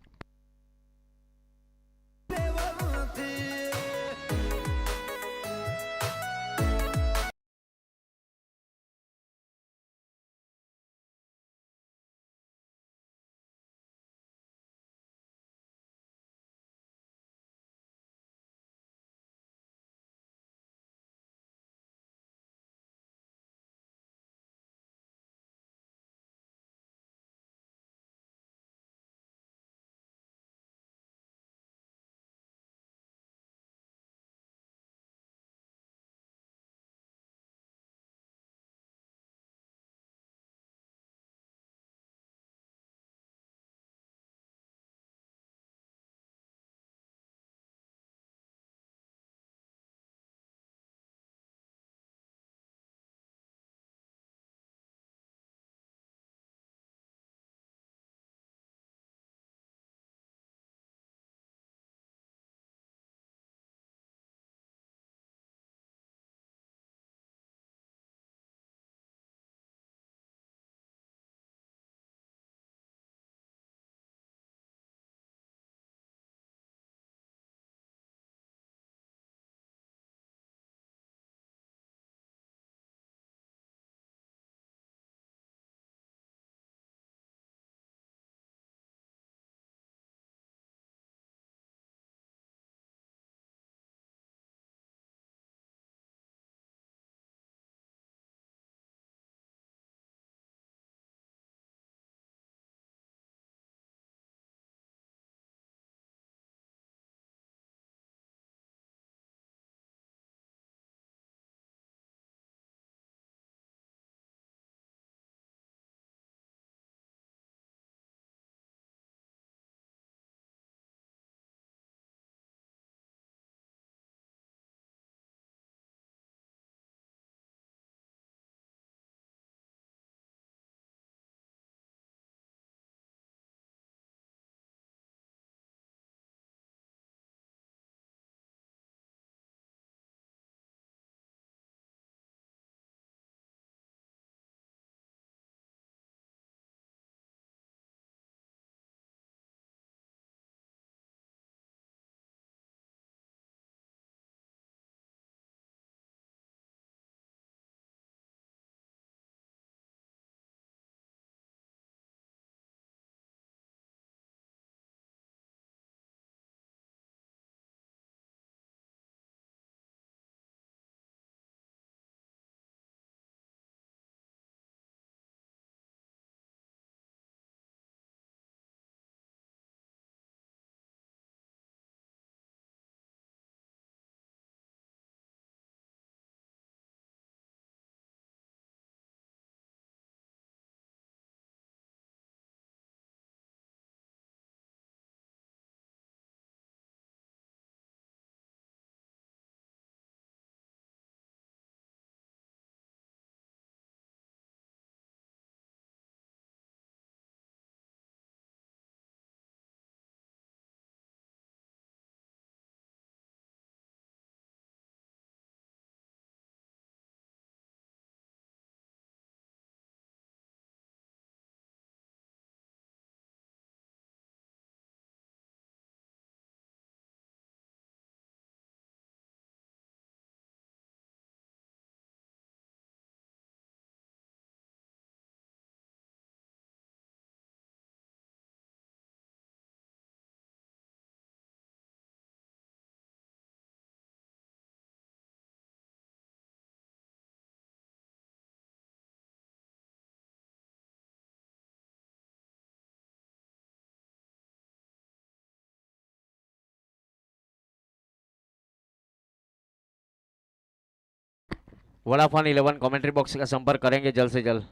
वोडाफोन 11 कमेंट्री बॉक्स का संपर्क करेंगे जल्द से जल्द।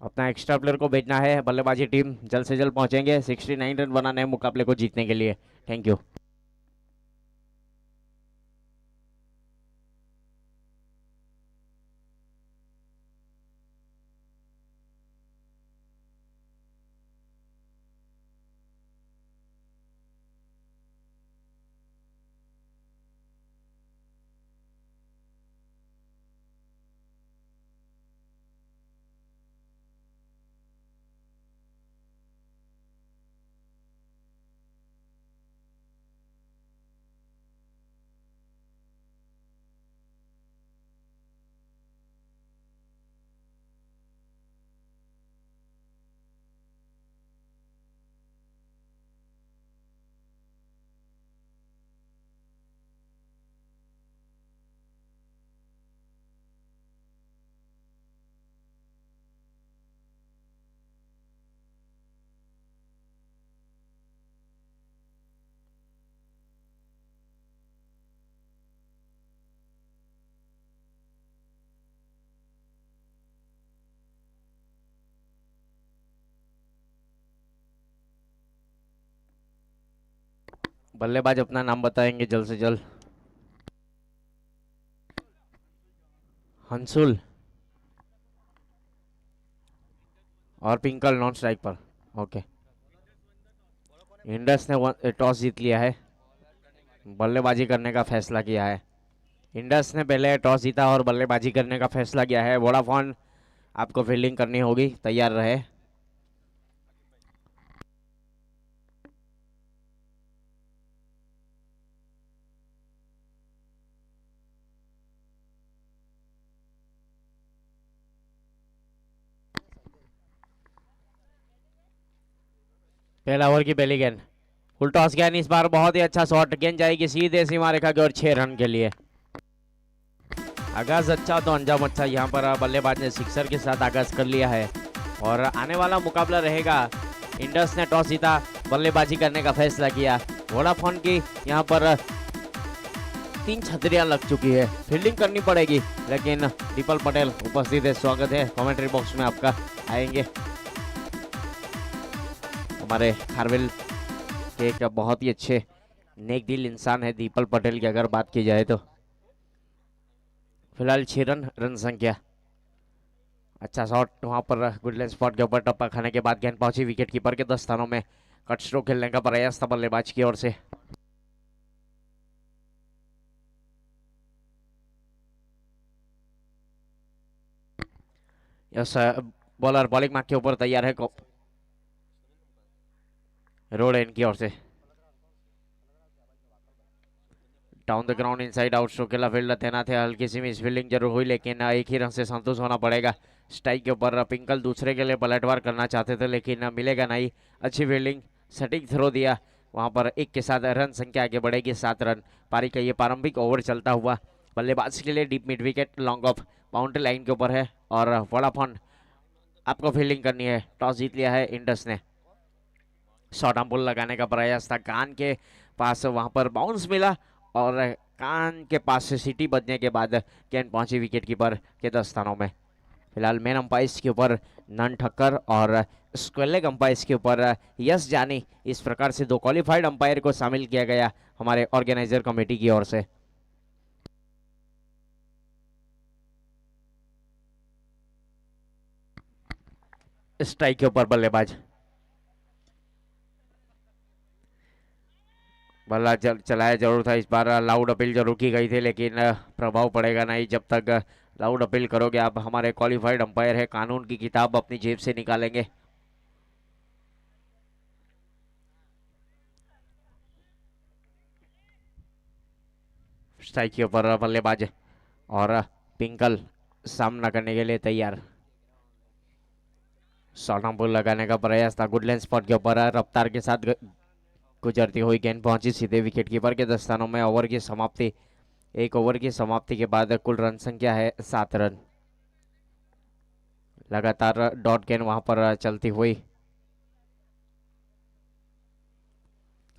अपना एक्स्ट्रा प्लेयर को भेजना है, बल्लेबाजी टीम जल्द से जल्द पहुंचेंगे 69 रन बनाने हैं मुकाबले को जीतने के लिए। Thank you. बल्लेबाज अपना नाम बताएंगे जल्द से जल्द। हंसुल और पिंकल नॉन स्ट्राइक पर। ओके, इंडस ने टॉस जीत लिया है, बल्लेबाजी करने का फैसला किया है। इंडस ने पहले टॉस जीता और बल्लेबाजी करने का फैसला किया है। वोडाफोन आपको फील्डिंग करनी होगी, तैयार रहे। पहला ओवर की पहली गेंद, फुल टॉस गेंद, इस बार बहुत ही अच्छा शॉट, गेंद जाएगी सीधे सीमा रेखा की ओर 6 रन के लिए। आगाज अच्छा तो अंजाम अच्छा, यहाँ पर बल्लेबाज ने सिक्सर के साथ आगाज कर लिया है और आने वाला मुकाबला रहेगा। इंडस ने टॉस जीता, बल्लेबाजी करने का फैसला किया। वोडाफोन की यहाँ पर 3 छतरियां लग चुकी है, फील्डिंग करनी पड़ेगी, लेकिन दीपल पटेल उपस्थित है, स्वागत है कमेंट्री बॉक्स में आपका। आएंगे हमारे खारवेल के एक बहुत ही अच्छे नेक दिल इंसान है दीपल पटेल की अगर बात की जाए तो। फिलहाल 6 रन संख्या, अच्छा शॉट वहां पर गुडलैंड स्पॉट के ऊपर, टप्पा खाने के बाद गेंद पहुंची विकेट कीपर के 10 स्थानों में। कट स्ट्रोक खेलने का प्रयास था बल्लेबाज की ओर से। यस, बॉलर बॉलिंग मार्क के ऊपर तैयार है, रोड एंड की ओर से। Down the ground inside out stroke खेला, फील्डर तैनात है, हल्की सी मिस फील्डिंग जरूर हुई, लेकिन एक ही रन से संतुष्ट होना पड़ेगा। स्ट्राइक के ऊपर पिंकल दूसरे के लिए पलटवार करना चाहते थे, लेकिन मिलेगा नहीं। अच्छी फील्डिंग, सटीक थ्रो दिया, वहां पर एक के साथ रन संख्या आगे बढ़ेगी 7 रन। पारी का ये प्रारंभिक ओवर चलता हुआ बल्लेबाज के लिए deep mid wicket, long off, boundary line के ऊपर है और वोडाफोन आपको फील्डिंग करनी है। टॉस जीत लिया है इंडस ने। शॉर्ट आर्म बॉल लगाने का प्रयास था, कान के पास वहां पर बाउंस मिला और कान के पास से सीटी बजने के बाद गेंद पहुंची विकेट कीपर के 10 स्थानों में। फिलहाल मेन अंपायर्स के ऊपर नन ठक्कर और स्क्वेलेग अंपायर्स के ऊपर यस जानी। इस प्रकार से 2 क्वालिफाइड अंपायर को शामिल किया गया हमारे ऑर्गेनाइजर कमेटी की ओर से। स्ट्राइक के ऊपर बल्लेबाज, बल्ला चलाया जरूर था, इस बार लाउड अपील जरूर की गई थी, लेकिन प्रभाव पड़ेगा नहीं जब तक लाउड अपील करोगे आप। हमारे क्वालिफाइड अंपायर है, कानून की किताब अपनी जेब से निकालेंगे। स्ट्राइक के ऊपर बल्लेबाज और पिंकल सामना करने के लिए तैयार। शॉर्ट आर्म बॉल लगाने का प्रयास था, गुडलैंड स्पॉट के ऊपर रफ्तार के साथ गुजरती हुई गेंद पहुंची सीधे विकेट कीपर के 10 स्थानों में। ओवर की समाप्ति, 1 ओवर की समाप्ति के बाद कुल रन संख्या है 7 रन। लगातार डॉट गेंद वहां पर चलती हुई।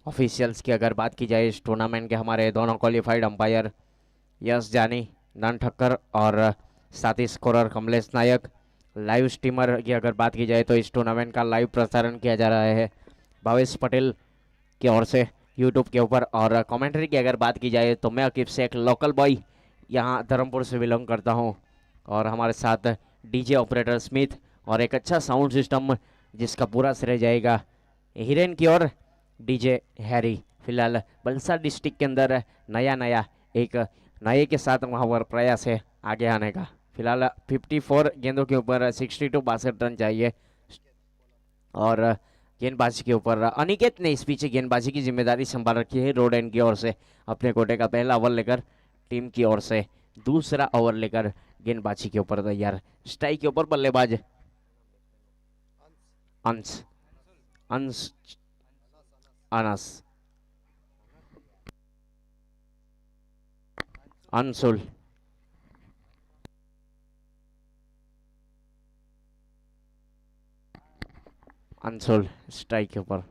ऑफिशियल्स की अगर बात की जाए इस टूर्नामेंट के, हमारे दोनों क्वालिफाइड अंपायर यस जानी नन ठक्कर और साथ ही स्कोरर कमलेश नायक। लाइव स्ट्रीमर की अगर बात की जाए तो इस टूर्नामेंट का लाइव प्रसारण किया जा रहा है भावेश पटेल की ओर से यूट्यूब के ऊपर। और कमेंट्री की अगर बात की जाए तो मैं अकीब से एक लोकल बॉय यहाँ धर्मपुर से बिलोंग करता हूँ, और हमारे साथ डीजे ऑपरेटर स्मिथ और एक अच्छा साउंड सिस्टम जिसका पूरा श्रेय जाएगा हिरेन की ओर डीजे हैरी। फिलहाल बलसा डिस्ट्रिक्ट के अंदर नया एक नए के साथ वहाँ पर प्रयास है आगे आने का। फिलहाल 54 गेंदों के ऊपर 62 रन चाहिए, और गेंदबाजी के ऊपर अनिकेत ने इस पीछे गेंदबाजी की जिम्मेदारी संभाल रखी है रोड एंड की ओर से। अपने कोटे का पहला ओवर लेकर टीम की ओर से दूसरा ओवर लेकर गेंदबाजी के ऊपर तैयार। स्ट्राइक के ऊपर बल्लेबाज अंश अंश अनस अंशुल अंशुल स्ट्राइक के ऊपर।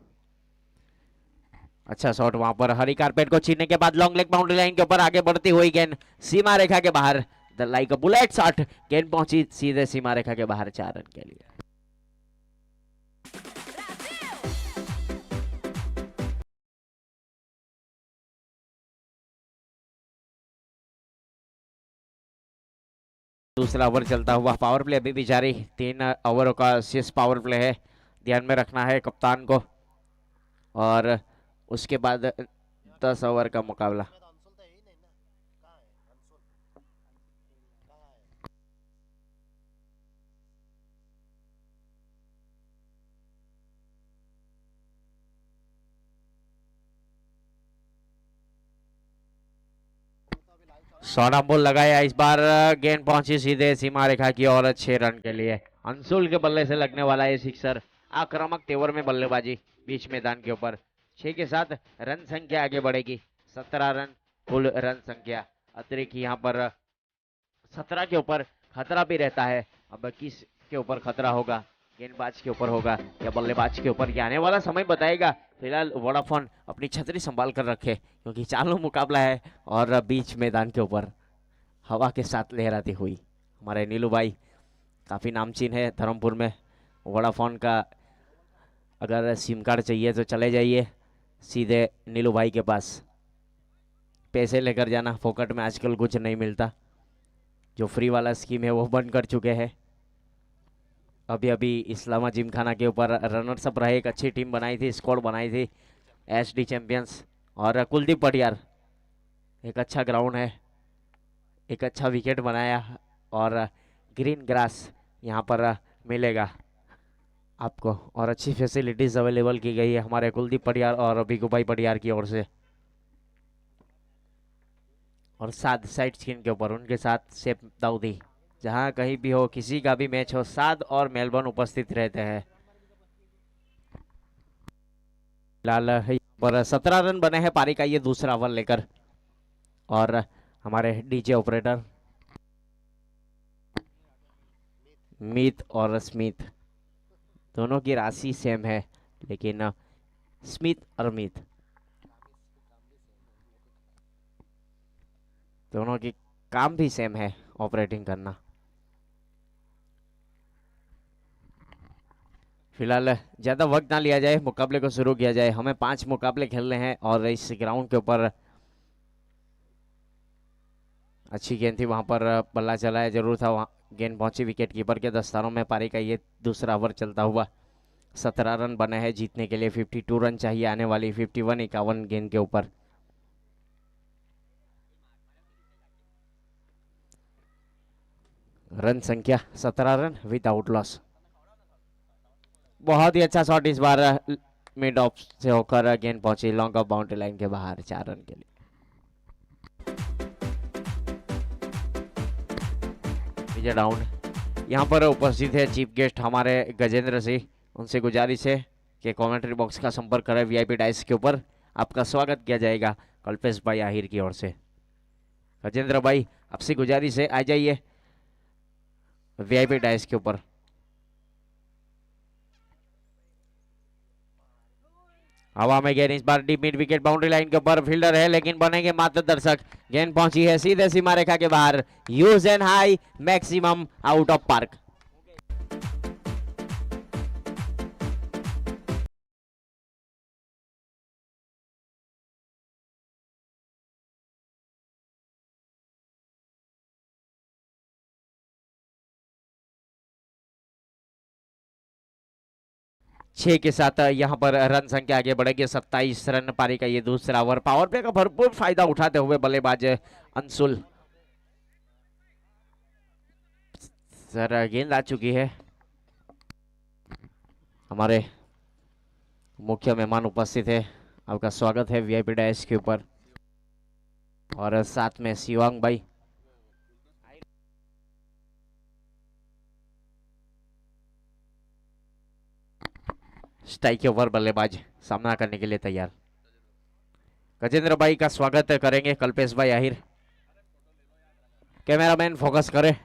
अच्छा शॉट वहां पर हरी कारपेट को छीनने के बाद लॉन्ग लेग बाउंड्री लाइन के ऊपर आगे बढ़ती हुई गेंद सीमा रेखा के बाहर। The like a bullet shot, गेंद पहुंची सीधे सीमा रेखा के बाहर 4 रन के लिए। दूसरा ओवर चलता हुआ, पावर प्ले अभी भी जारी। 3 ओवरों का शेष पावर प्ले है, ध्यान में रखना है कप्तान को। और उसके बाद 10 ओवर का मुकाबला। शॉर्ट बॉल लगाया, इस बार गेंद पहुंची सीधे सीमा रेखा की और 6 रन के लिए। अंशुल के बल्ले से लगने वाला है सिक्सर। आक्रामक तेवर में बल्लेबाजी बीच मैदान के ऊपर। 6 के साथ रन संख्या आगे बढ़ेगी, 17 रन कुल रन संख्या। अतिरिक्त यहाँ पर 17 के ऊपर खतरा भी रहता है। अब किस के ऊपर खतरा होगा, गेंदबाज के ऊपर होगा या बल्लेबाज के ऊपर, ये आने वाला समय बताएगा। फिलहाल वोडाफोन अपनी छतरी संभाल कर रखे क्योंकि चालू मुकाबला है, और बीच मैदान के ऊपर हवा के साथ लहराती हुई हमारे नीलू भाई काफ़ी नामचीन है धर्मपुर में। वोडाफोन का अगर सिम कार्ड चाहिए तो चले जाइए सीधे नीलू भाई के पास, पैसे लेकर जाना, फोकट में आजकल कुछ नहीं मिलता। जो फ्री वाला स्कीम है वो बंद कर चुके हैं। अभी अभी इस्लामा जिमखाना के ऊपर रनर्स अप रहे, एक अच्छी टीम बनाई थी, स्क्वाड बनाई थी एसडी चैंपियंस। और कुलदीप पटियार, एक अच्छा ग्राउंड है, एक अच्छा विकेट बनाया, और ग्रीन ग्रास यहाँ पर मिलेगा आपको, और अच्छी फैसिलिटीज अवेलेबल की गई है हमारे कुलदीप पटियार और भिगू भाई पटियार की ओर से। और साथ साइड स्क्रीन के ऊपर उनके साथ सेफ दाऊदी, जहां कहीं भी हो, किसी का भी मैच हो, साद और मेलबर्न उपस्थित रहते हैं। फिलहाल पर 17 रन बने हैं पारी का ये दूसरा ओवर लेकर, और हमारे डीजे ऑपरेटर मीत और स्मिथ दोनों की राशि सेम है, लेकिन स्मिथ और मीत दोनों की काम भी सेम है, ऑपरेटिंग करना। फिलहाल ज़्यादा वक्त ना लिया जाए, मुकाबले को शुरू किया जाए। हमें 5 मुकाबले खेलने हैं, और इस ग्राउंड के ऊपर अच्छी गेंद थी, वहां पर बल्ला चलाया जरूर था, वहां गेंद पहुंची विकेट कीपर के दस्तानों में। पारी का ये दूसरा ओवर चलता हुआ, 17 रन बने हैं जीतने के लिए। 52 रन चाहिए आने वाली 51 गेंद के ऊपर। रन संख्या 17 रन विदाउट लॉस। बहुत ही अच्छा शॉट इस बार मिड ऑफ से होकर गेंद पहुंची लॉन्ग ऑफ बाउंड्री लाइन के बाहर 4 रन के लिए। विजय राउंड यहाँ पर उपस्थित है चीफ गेस्ट हमारे गजेंद्र सिंह। उनसे गुजारिश है कि कमेंट्री बॉक्स का संपर्क करें, वीआईपी डाइस के ऊपर आपका स्वागत किया जाएगा कल्पेश भाई आहिर की ओर से। गजेंद्र भाई आपसे गुजारिश है, आ जाइए वीआईपी डाइस के ऊपर। हवा में गेंद इस बार deep mid wicket boundary line के ऊपर फील्डर है लेकिन बनेंगे मात्र दर्शक। गेंद पहुंची है सीधे सीमा रेखा के बाहर। Use and high maximum out of park. छह के साथ यहां पर रन संख्या आगे बढ़ेगी। 27 रन पारी का ये दूसरा ओवर। पावर प्ले का भरपूर फायदा उठाते हुए बल्लेबाज अंशुल। सर गेंद आ चुकी है। हमारे मुख्य मेहमान उपस्थित है। आपका स्वागत है वीआईपी डैश के ऊपर। और साथ में शिवांग भाई। स्ट्राइक के ओवर बल्लेबाज सामना करने के लिए तैयार। गजेंद्र भाई का स्वागत करेंगे कल्पेश भाई आहिर। कैमरामैन फोकस करे।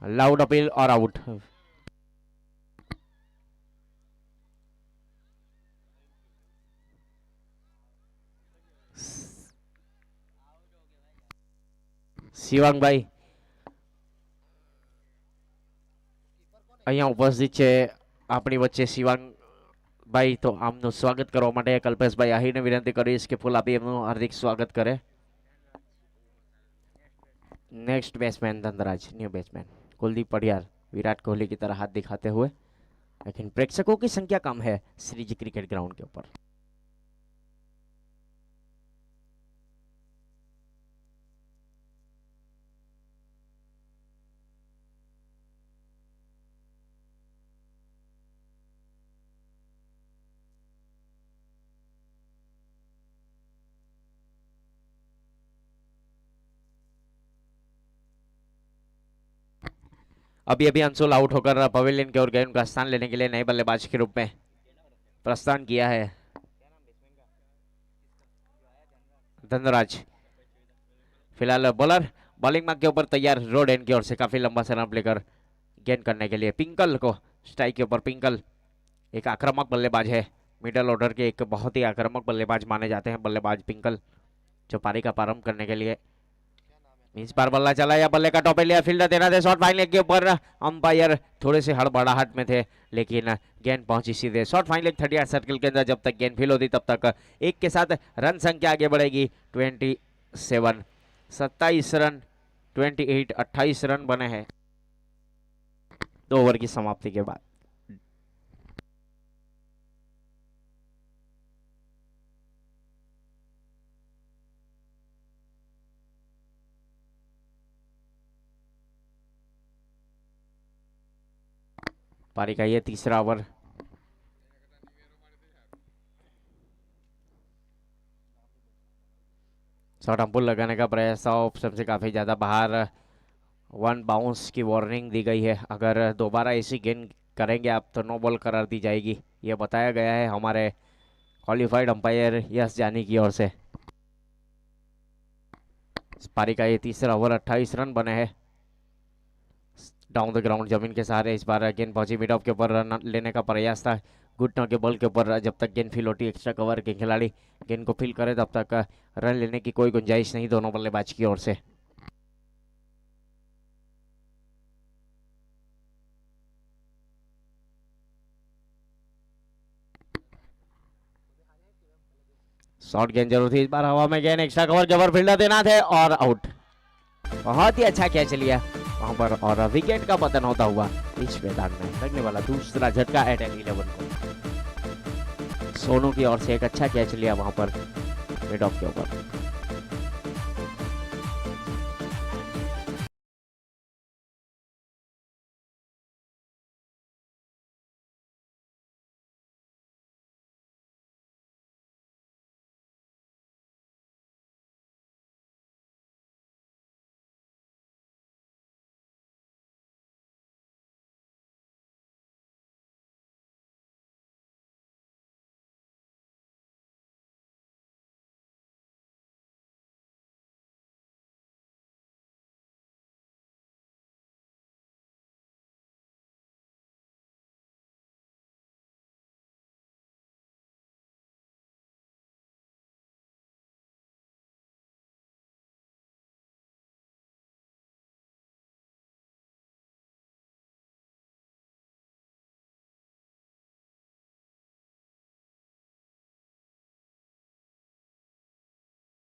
लाउड अपील और आउट। શિવાંગ ભાઈ અહીંયા ઉપસ્થિત છે આપણી વચ્ચે શિવાંગ ભાઈ, તો આમનું સ્વાગત કરવા માટે કલ્પેશભાઈ આહિરને વિનંતી કરીશ કે ફૂલ આપી એમનું હાર્દિક સ્વાગત કરે। Next batsman Dhanraj, new batsman Kuldeep Patiyal Virat Kohli की तरह हाथ दिखाते हुए, लेकिन प्रेक्षकों की संख्या कम है श्रीजी क्रिकेट ग्राउंड के ऊपर। अभी अभी अंशुल आउट होकर पवेलियन की ओर गए। उनका स्थान लेने के लिए नए बल्लेबाज के रूप में प्रस्थान किया है धनराज। फिलहाल बॉलर बॉलिंग मार्ग के ऊपर तैयार। रोड एंड की ओर से काफी लंबा सरम लेकर गेंद करने के लिए पिंकल को स्ट्राइक के ऊपर। पिंकल एक आक्रामक बल्लेबाज है। मिडल ऑर्डर के एक बहुत ही आक्रामक बल्लेबाज माने जाते हैं बल्लेबाज पिंकल, जो पारी का प्रारंभ करने के लिए। इस बार बल्ला चला या बल्ले का टॉपे लिया। फील्डर देना थे शॉट फाइन लेग के ऊपर। अंपायर थोड़े से हड़बड़ाहट में थे, लेकिन गेंद पहुंची सीधे शॉट फाइन लेग 38 सर्किल के अंदर। जब तक गेंद फील होती तब तक एक के साथ रन संख्या आगे बढ़ेगी 27। 27 रन 28, 28 रन बने हैं 2 ओवर की समाप्ति के बाद। पारी का ये तीसरा ओवर। शॉर्ट अंपुल लगाने का प्रयास था, ऑप्शन से काफी ज्यादा बाहर। 1 बाउंस की वार्निंग दी गई है। अगर दोबारा ऐसी गेंद करेंगे आप तो नो बॉल करार दी जाएगी, यह बताया गया है हमारे क्वालिफाइड अंपायर यश जानी की ओर से। पारी का ये तीसरा ओवर। 28 रन बने हैं डाउन द ग्राउंड जमीन के सहारे। इस बार गेंद पहुंची मिड ऑफ के ऊपर। रन लेने का प्रयास था घुटनों के बल के ऊपर। जब तक गेंद फील होती एक्स्ट्रा कवर के खिलाड़ी गेंद को फील करे तब तक रन लेने की कोई गुंजाइश नहीं दोनों बल्लेबाज की ओर से। शॉर्ट गेंद जरूर थी इस बार। हवा में गेंद एक्स्ट्रा कवर जबर फील्डर देना थे और आउट। बहुत ही अच्छा कैच लिया वहां पर और विकेट का पतन होता हुआ पिच मैदान में लगने वाला दूसरा झटका एट 11 को। सोनू की ओर से एक अच्छा कैच लिया वहां पर मिड ऑफ के ऊपर।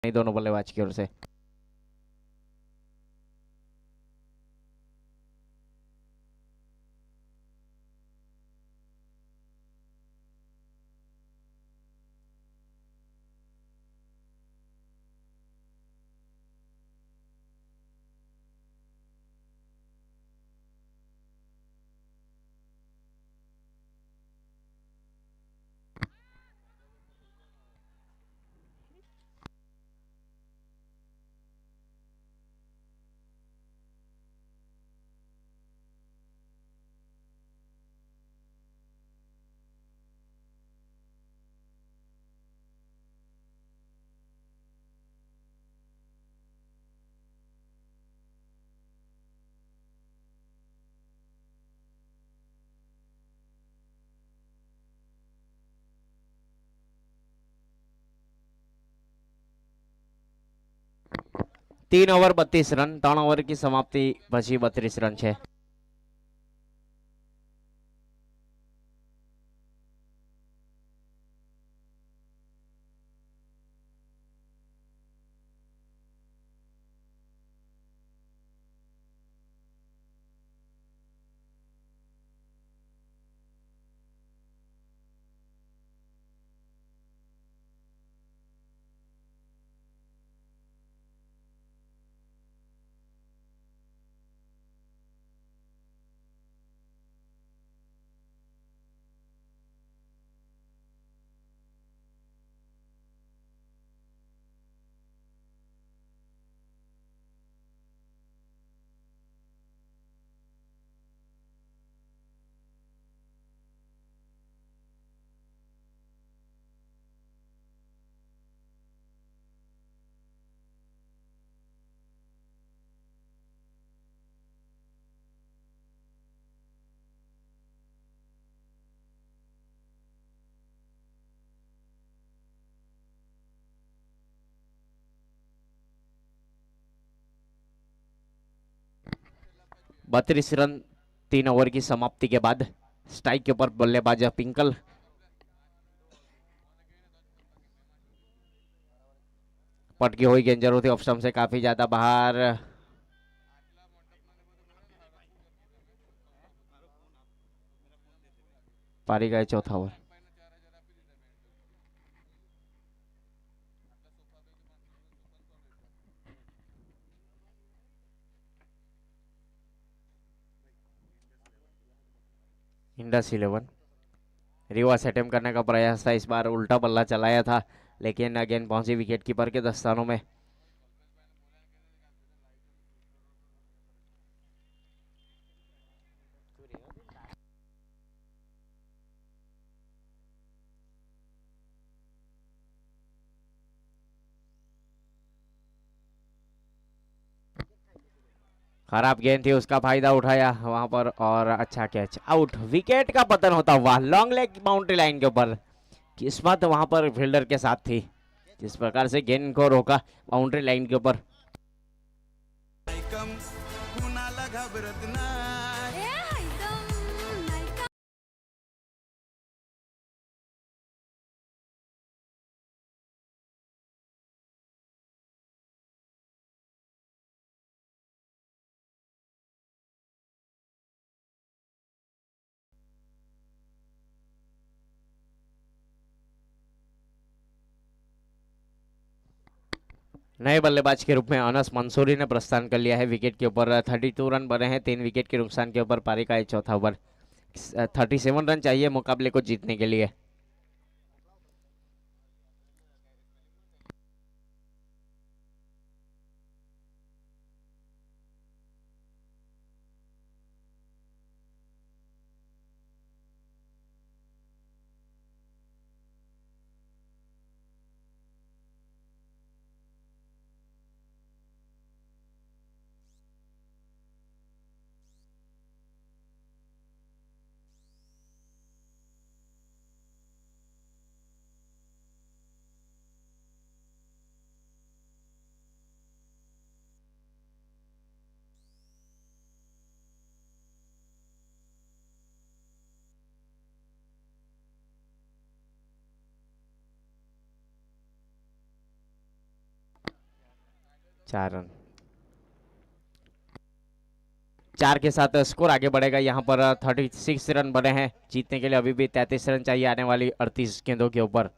नहीं दोनों बल्लेबाज की ओर से। तीन ओवर 32 रन, 3 ओवर की समाप्ति પછી 32 રન છે। बत्तीस रन 3 ओवर की समाप्ति के बाद। स्ट्राइक के ऊपर बल्लेबाज पिंकल। पटकी हुई गेंद जरूर थी, ऑफ स्टंप से काफी ज्यादा बाहर। पारी गए चौथा ओवर। इंडस 11 रिवर्स अटेम्प्ट करने का प्रयास था, इस बार उल्टा बल्ला चलाया था, लेकिन गेंद पहुंची विकेट कीपर के दस्तानों में। खराब गेंद थी, उसका फायदा उठाया वहां पर और अच्छा कैच, आउट। विकेट का पतन होता हुआ लॉन्ग लेग बाउंड्री लाइन के ऊपर। किस्मत वहां पर फील्डर के साथ थी, जिस प्रकार से गेंद को रोका बाउंड्री लाइन के ऊपर। नए बल्लेबाज के रूप में अनस मंसूरी ने प्रस्थान कर लिया है विकेट के ऊपर। 32 रन बने हैं 3 विकेट के नुकसान के ऊपर। पारी का चौथा ओवर। 37 रन चाहिए मुकाबले को जीतने के लिए। 4 रन। 4 के साथ स्कोर आगे बढ़ेगा। यहाँ पर 36 रन बने हैं। जीतने के लिए अभी भी 33 रन चाहिए आने वाली 38 गेंदों के ऊपर।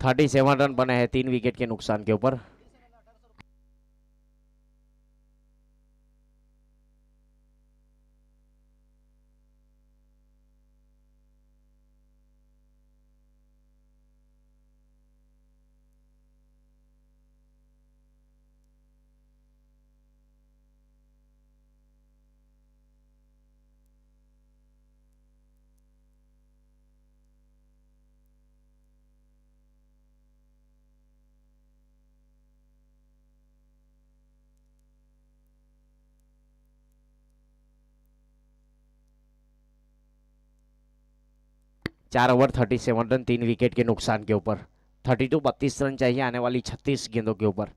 थर्टी 37 रन बने हैं 3 विकेट के नुकसान के ऊपर। चार ओवर 37 रन 3 विकेट के नुकसान के ऊपर। 32 रन चाहिए आने वाली 36 गेंदों के ऊपर।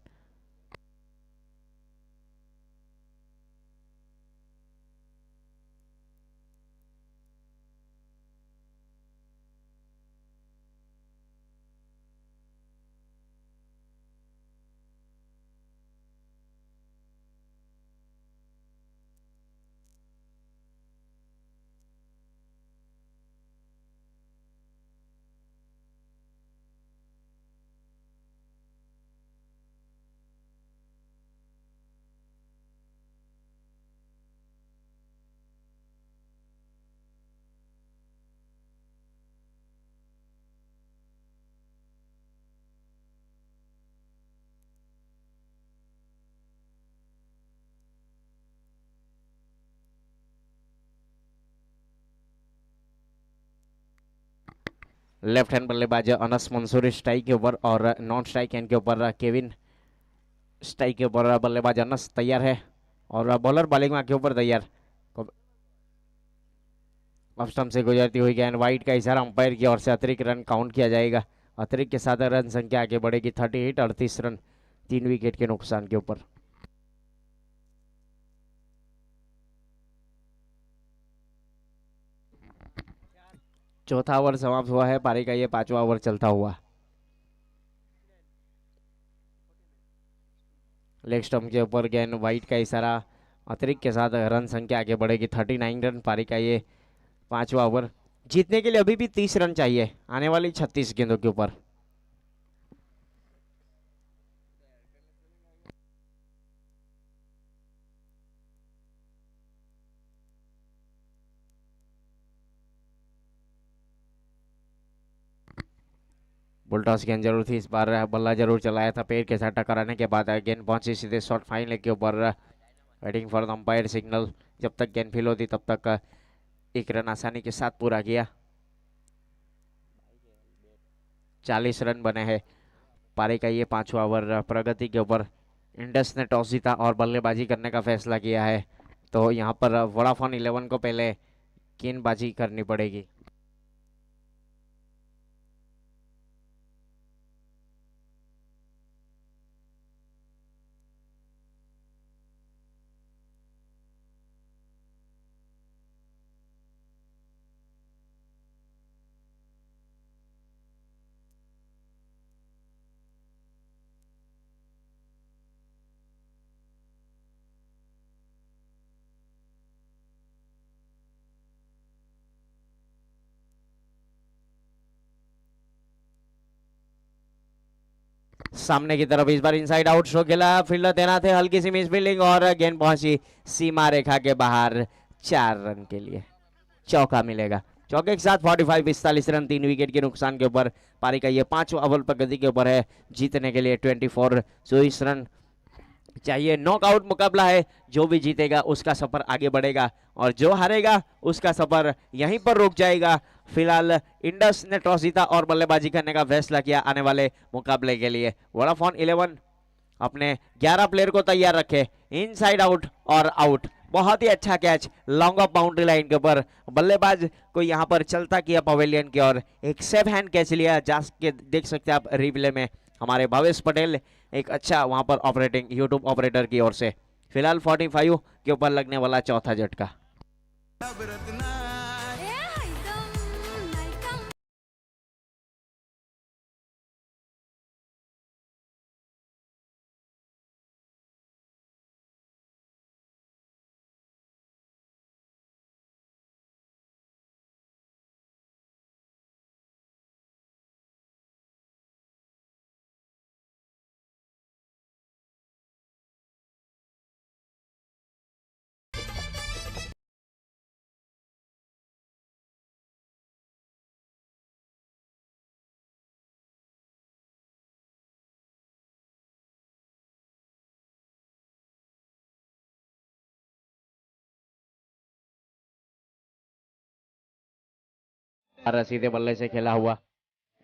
लेफ्ट हैंड बल्लेबाज अनस मंसूरी स्ट्राइक के ऊपर और नॉन स्ट्राइक हैंड के ऊपर केविन स्ट्राइक के ऊपर बल्लेबाज अनस तैयार है और बॉलर बॉलिंग के ऊपर तैयार। ऑफ स्टंप से गुजरती हुई गेंद वाइड का इशारा अंपायर की ओर से अतिरिक्त रन काउंट किया जाएगा। अतिरिक्त के साथ रन संख्या आगे बढ़ेगी 38 रन 3 विकेट के नुकसान के ऊपर। चौथा ओवर समाप्त हुआ है। पारी का ये 5वां ओवर चलता हुआ। लेग स्टंप के ऊपर गेंद वाइड का इशारा अतिरिक्त के साथ रन संख्या आगे बढ़ेगी 39 रन। पारी का ये 5वां ओवर। जीतने के लिए अभी भी 30 रन चाहिए आने वाली 36 गेंदों के ऊपर। बुलटॉस गेंद जरूर थी इस बार। बल्ला जरूर चलाया था पैर के साथ टकराने के बाद गेंद पहुंची सीधे शॉर्ट फाइन लेग के ऊपर। Waiting for the umpire signal. जब तक गेंद फील होती तब तक 1 रन आसानी के साथ पूरा किया। 40 रन बने हैं। पारी का ये 5वां ओवर प्रगति के ऊपर। इंडस ने टॉस जीता और बल्लेबाजी करने का फैसला किया है, तो यहाँ पर वोडाफोन 11 को पहले गेंदबाजी करनी पड़ेगी। सामने की तरफ इस बार इनसाइड आउट शो खेला। फील्डर देना थे हल्की सी मिस फील्डिंग और गेंद पहुंची सीमा रेखा के बाहर। 4 रन के लिए चौका मिलेगा। चौके के साथ 45 रन 3 विकेट के नुकसान के ऊपर पारी का ये 5वां ओवर प्रगति के ऊपर है। जीतने के लिए 24 रन चाहिए। नॉकआउट मुकाबला है, जो भी जीतेगा उसका सफर आगे बढ़ेगा और जो हारेगा उसका सफर यहीं पर रुक जाएगा। फिलहाल इंडस ने टॉस जीता और बल्लेबाजी करने का फैसला किया आने वाले मुकाबले के लिए। वोडाफोन 11 अपने 11 प्लेयर को तैयार रखे, इनसाइड आउट और आउट। बहुत ही अच्छा catch long off boundary line के ऊपर, बल्लेबाज को यहां पर चलता किया पवेलियन की ओर। एक सेफ हैंड कैच लिया, जाके देख सकते हैं आप रिप्ले में। हमारे भावेश पटेल एक अच्छा वहां पर ऑपरेटिंग यूट्यूब ऑपरेटर की ओर से। फिलहाल 45 के ऊपर लगने वाला चौथा झटका। सीधे बल्ले से खेला हुआ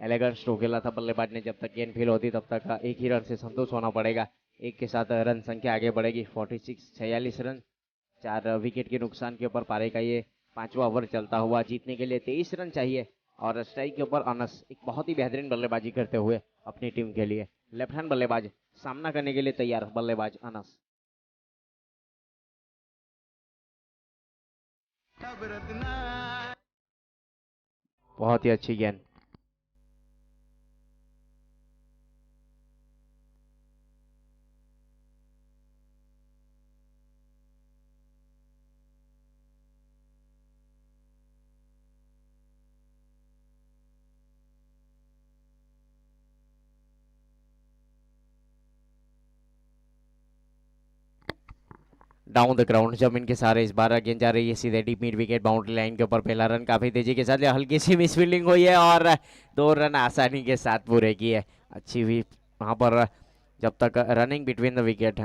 एलेगेंट स्ट्रोक खेला था बल्लेबाज ने। जब तक गेंद फील होती तब तक एक ही रन से संतुष्ट होना पड़ेगा। एक के साथ रन संख्या आगे बढ़ेगी। 46 रन 4 विकेट के नुकसान के ऊपर पारी का ये 5वां ओवर चलता हुआ। जीतने के लिए 23 रन चाहिए और स्ट्राइक के ऊपर अनस एक बहुत ही बेहतरीन बल्लेबाजी करते हुए अपनी टीम के लिए। लेफ्ट हैंड बल्लेबाज सामना करने के लिए तैयार बल्लेबाज अनस। बहुत ही अच्छी गेंद। डाउन द ग्राउंड जमीन के सहारे इस बार गेंद जा रही है सीधे deep mid wicket boundary line के ऊपर। पहला रन काफी तेजी के साथ हल्की सी मिस फील्डिंग हुई है और 2 रन आसानी के साथ पूरे किए। अच्छी हुई वहां पर जब तक running between the wicket.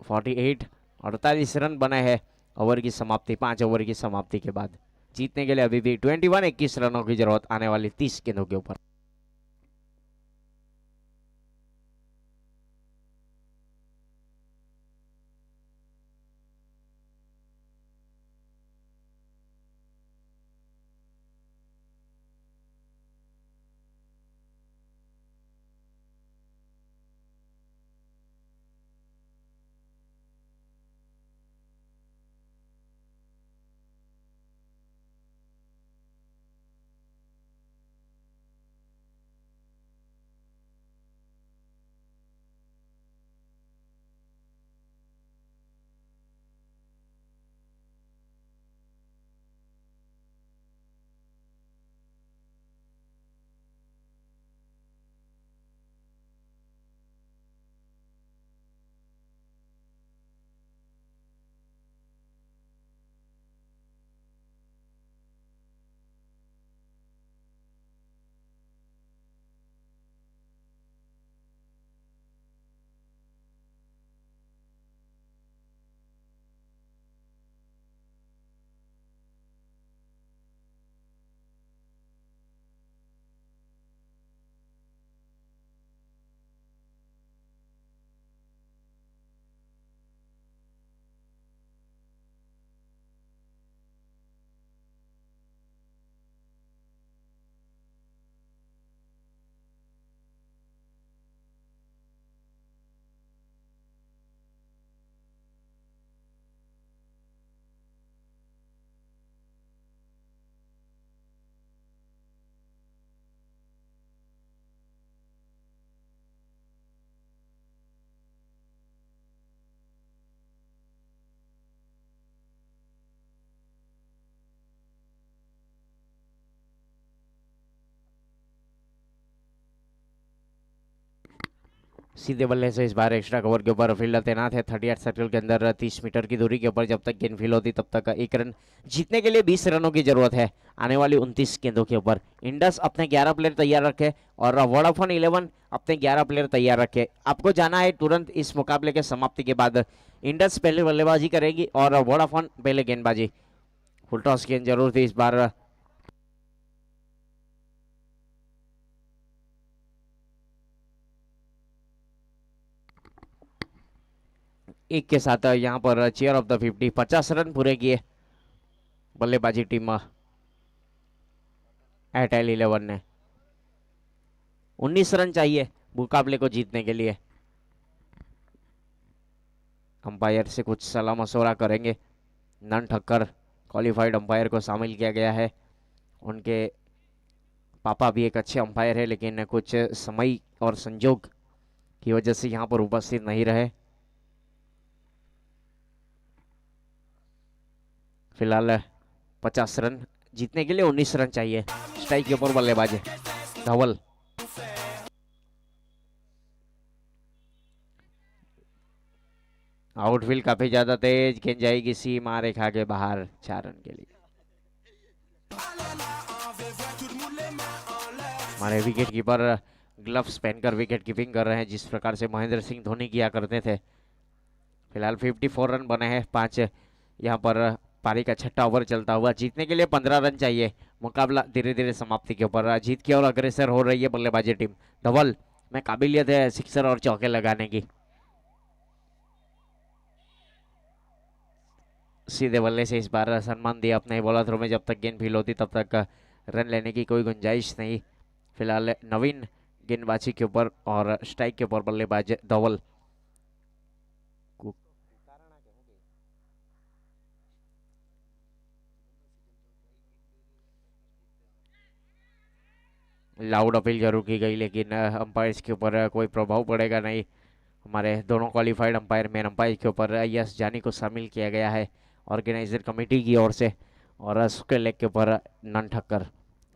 48 run बने हैं ओवर की समाप्ति 5 ओवर की समाप्ति के बाद। जीतने के लिए अभी भी 21 रनों की जरूरत आने वाली 30 गेंदों के ऊपर। सीधे बल्ले से इस बार एक्स्ट्रा कवर के ऊपर फील्डर तैनात है 38 सर्कल के अंदर 30 मीटर की दूरी के ऊपर। जब तक गेंद फील होती तब तक 1 रन जीतने के लिए 20 रनों की जरूरत है आने वाली 29 गेंदों के ऊपर। इंडस अपने 11 प्लेयर तैयार रखे और वोडाफोन 11 अपने 11 प्लेयर तैयार रखे। आपको जाना है तुरंत इस मुकाबले के समाप्ति के बाद। इंडस पहले बल्लेबाजी करेगी और वोडाफोन पहले गेंदबाजी। फुल टॉस गेंद जरूर थी इस बार। एक के साथ यहाँ पर चेयर ऑफ द 50 50 रन पूरे किए बल्लेबाजी टीम एयरटेल 11 ने। 19 रन चाहिए मुकाबले को जीतने के लिए। अंपायर से कुछ सलाह मशवरा करेंगे। नन ठक्कर क्वालिफाइड अंपायर को शामिल किया गया है। उनके पापा भी एक अच्छे अंपायर है लेकिन कुछ समय और संजोग की वजह से यहाँ पर उपस्थित नहीं रहे। फिलहाल 50 रन जीतने के लिए 19 रन चाहिए। स्ट्राइक के ऊपर बल्लेबाज धवल। आउटफील्ड काफी ज्यादा तेज, गेंद जाएगी सीमा रेखा के बाहर 4 रन के लिए। हमारे विकेट कीपर ग्लव्स पहनकर विकेट कीपिंग कर रहे हैं जिस प्रकार से महेंद्र सिंह धोनी किया करते थे। फिलहाल 54 रन बने हैं। 5 यहाँ पर पारी का छठा ओवर चलता हुआ। जीतने के लिए 15 रन चाहिए। मुकाबला धीरे धीरे समाप्ति के ऊपर। जीत की ओर अग्रसर हो रही है बल्लेबाजी टीम। धवल में काबिलियत है सिक्सर और चौके लगाने की। सीधे बल्ले से इस बार सम्मान दिया अपने बॉलर थ्रो में। जब तक गेंद फील होती तब तक रन लेने की कोई गुंजाइश नहीं। फिलहाल नवीन गेंदबाजी के ऊपर और स्ट्राइक के ऊपर बल्लेबाज धवल। लाउड अपील जरूर की गई लेकिन अंपायर्स के ऊपर कोई प्रभाव पड़ेगा नहीं। हमारे दोनों क्वालिफाइड अंपायर मेन अंपायर के ऊपर यस जानी को शामिल किया गया है ऑर्गेनाइजर कमेटी की ओर से और उसके लेग के ऊपर नन ठक्कर।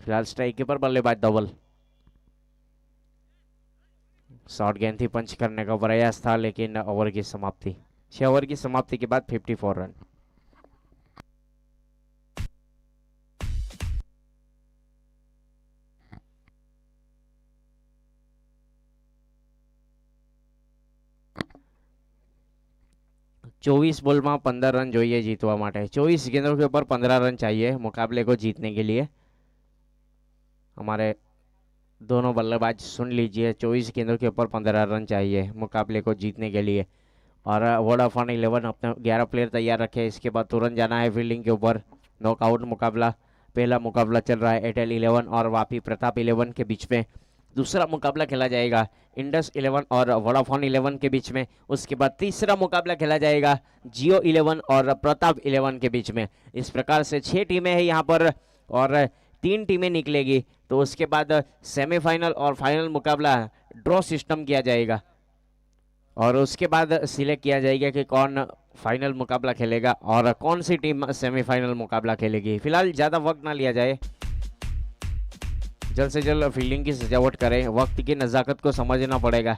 फिलहाल स्ट्राइक के ऊपर बल्लेबाज धवल। शॉर्ट गेंद थी, पंच करने का प्रयास था लेकिन ओवर की समाप्ति 6 ओवर की समाप्ति के बाद 54 रन। चौबीस बोल में 15 रन જોઈએ જીતવા માટે। 24 गेंदों के ऊपर 15 रन चाहिए मुकाबले को जीतने के लिए। हमारे दोनों बल्लेबाज सुन लीजिए, 24 गेंदों के ऊपर 15 रन चाहिए मुकाबले को जीतने के लिए। और वोडाफोन 11 अपने 11 प्लेयर तैयार रखे। इसके बाद तुरंत जाना है फील्डिंग के ऊपर। नॉकआउट मुकाबला, पहला मुकाबला चल रहा है एयरटेल 11 और वापी प्रताप 11 के बीच में। दूसरा मुकाबला खेला जाएगा इंडस 11 और वोडाफोन 11 के बीच में। उसके बाद तीसरा मुकाबला खेला जाएगा जियो 11 और प्रताप 11 के बीच में। इस प्रकार से 6 टीमें हैं यहाँ पर और 3 टीमें निकलेगी। तो उसके बाद सेमीफाइनल और फाइनल मुकाबला ड्रॉ सिस्टम किया जाएगा और उसके बाद सिलेक्ट किया जाएगा कि कौन फाइनल मुकाबला खेलेगा और कौन सी टीम सेमीफाइनल मुकाबला खेलेगी। फिलहाल ज़्यादा वक्त ना लिया जाए, जल्द से जल्द फील्डिंग की सजावट करें। वक्त की नज़ाकत को समझना पड़ेगा।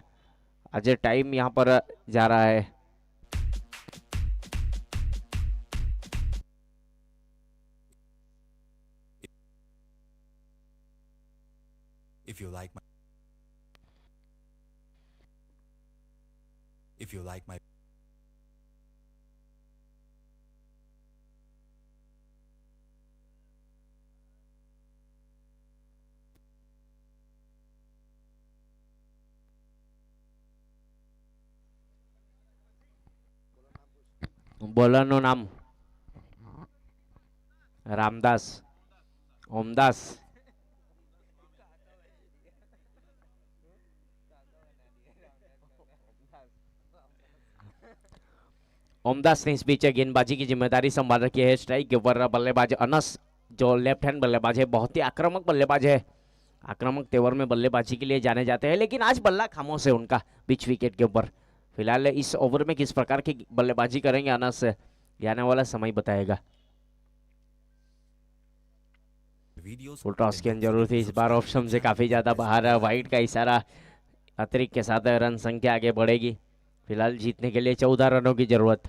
आज टाइम यहाँ पर जा रहा है। If you like my બોલરનું નામ રામદાસ, ઓમદાસ, ओमदास ने इस बीच गेंदबाजी की जिम्मेदारी संभाल रखी है। स्ट्राइक के ऊपर बल्लेबाज अनस जो लेफ्ट हैंड बल्लेबाज है, बहुत ही आक्रामक बल्लेबाज है। आक्रामक तेवर में बल्लेबाजी के लिए जाने जाते हैं लेकिन आज बल्ला खामोश है उनका बीच विकेट के ऊपर। फिलहाल इस ओवर में किस प्रकार की बल्लेबाजी करेंगे अनस, आने वाला समय बताएगा। फुल टॉस की जरूरत थी इस बार। ऑप्शन से काफी ज्यादा बाहर, वाइड का इशारा अतिरिक्त के साथ रन संख्या आगे बढ़ेगी। फिलहाल जीतने के लिए 14 रनों की जरूरत।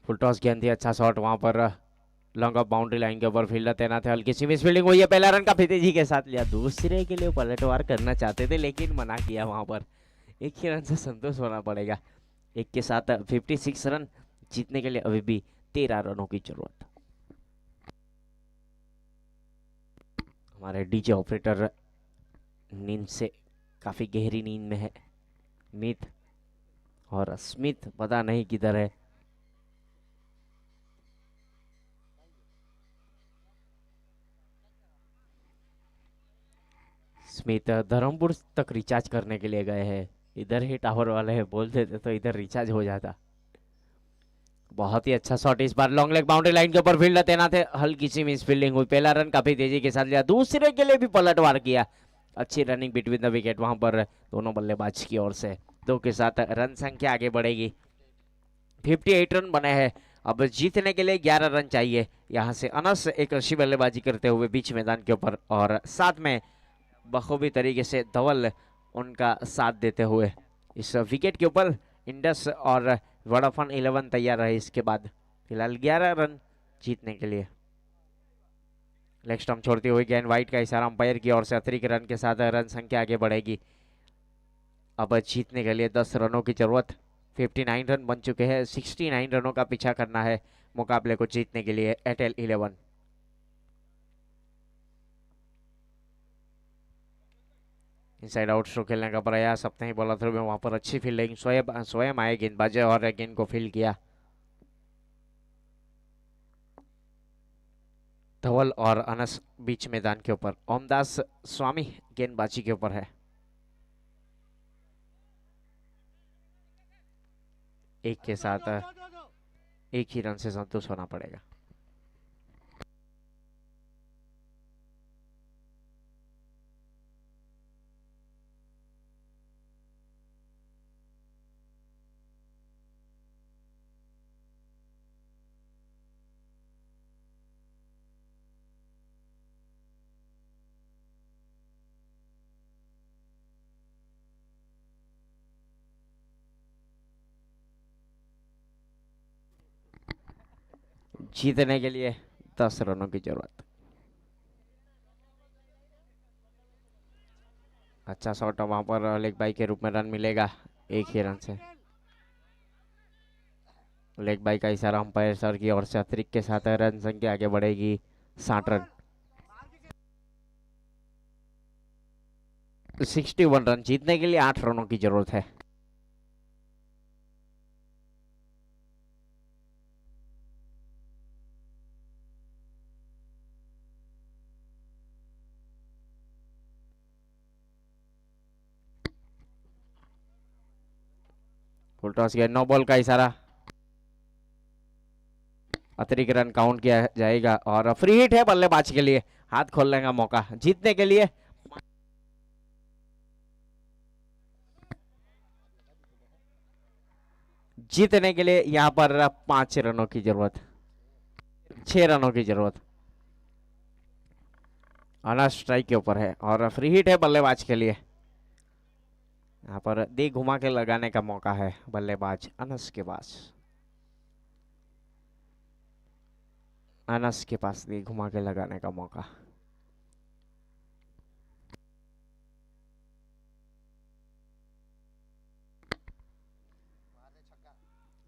फुल टॉस गेंद थी, अच्छा शॉट वहां पर लॉन्ग ऑफ बाउंड्री लाइन के ऊपर फील्डर तैनात है, हल्की सी मिस फील्डिंग हुई है, पहला रन काफी तेजी के साथ लिया। दूसरे के लिए पलटवार करना चाहते थे लेकिन मना किया वहां पर। एक ही रन से संतोष होना पड़ेगा। एक के साथ 56 रन, जीतने के लिए अभी भी 13 रनों की जरूरत। हमारे डीजे ऑपरेटर नींद से काफी गहरी नींद में है। मीत और स्मिथ पता नहीं किधर है। स्मिथ धर्मपुर तक रिचार्ज करने के लिए गए हैं। इधर ही टावर वाले हैं, बोल देते तो इधर रिचार्ज हो जाता। बहुत ही अच्छा शॉट इस बार लॉन्ग लेग बाउंड्री लाइन के ऊपर फील्डर तैनात है, हल्की सी मिस फील्डिंग हुई, पहला रन काफी तेजी के साथ लिया, दूसरे के लिए भी पलटवार किया। अच्छी रनिंग बिटवीन द विकेट वहां पर दोनों बल्लेबाज की ओर से। 2 के साथ रन संख्या आगे बढ़ेगी। 58 रन बने हैं, अब जीतने के लिए 11 रन चाहिए। यहाँ से अनस एक अच्छी बल्लेबाजी करते हुए बीच मैदान के ऊपर, और साथ में बखूबी तरीके से धवल उनका साथ देते हुए इस विकेट के ऊपर इंडस और वोडाफोन 11 तैयार रहे। इसके बाद फिलहाल 11 रन जीतने के लिए। लेग स्टंप छोड़ती हुई गेंद, वाइड का इशारा अंपायर की ओर से, अतिरिक्त रन के साथ रन संख्या आगे बढ़ेगी। अब जीतने के लिए 10 रनों की जरूरत। 59 रन बन चुके हैं, 69 रनों का पीछा करना है मुकाबले को जीतने के लिए। एयरटेल 11 इनसाइड आउट थ्रो खेलने का प्रयास, अपने ही बॉलर थ्रो में वहां पर अच्छी फील्डिंग, स्वयं आए गेंदबाज और गेंद को फील्ड किया। धवल और अनस बीच मैदान के ऊपर, ओमदास स्वामी गेंदबाजी के ऊपर है। एक के साथ एक ही रन से संतुष्ट होना पड़ेगा। जीतने के लिए 10 रनों की जरूरत। अच्छा शॉट वहां पर लेग बाई के रूप में रन मिलेगा एक ही रन से। लेग बाई का इशारा अंपायर सर की ओर से, अतिरिक्त के साथ रन संख्या आगे बढ़ेगी 60 रन। 61 रन, जीतने के लिए 8 रनों की जरूरत है। फुल टॉस गया, नो बॉल का इशारा, अतिरिक्त रन काउंट किया जाएगा और फ्री हिट है बल्लेबाज के लिए, हाथ खोलने का मौका। जीतने के लिए यहां पर 5 रनों की जरूरत, 6 रनों की जरूरत। अनस स्ट्राइक के ऊपर है और फ्री हिट है बल्लेबाज के लिए। यहाँ पर दी घुमा के लगाने का मौका है बल्लेबाज अनस के पास। अनस के पास दी घुमा के लगाने का मौका।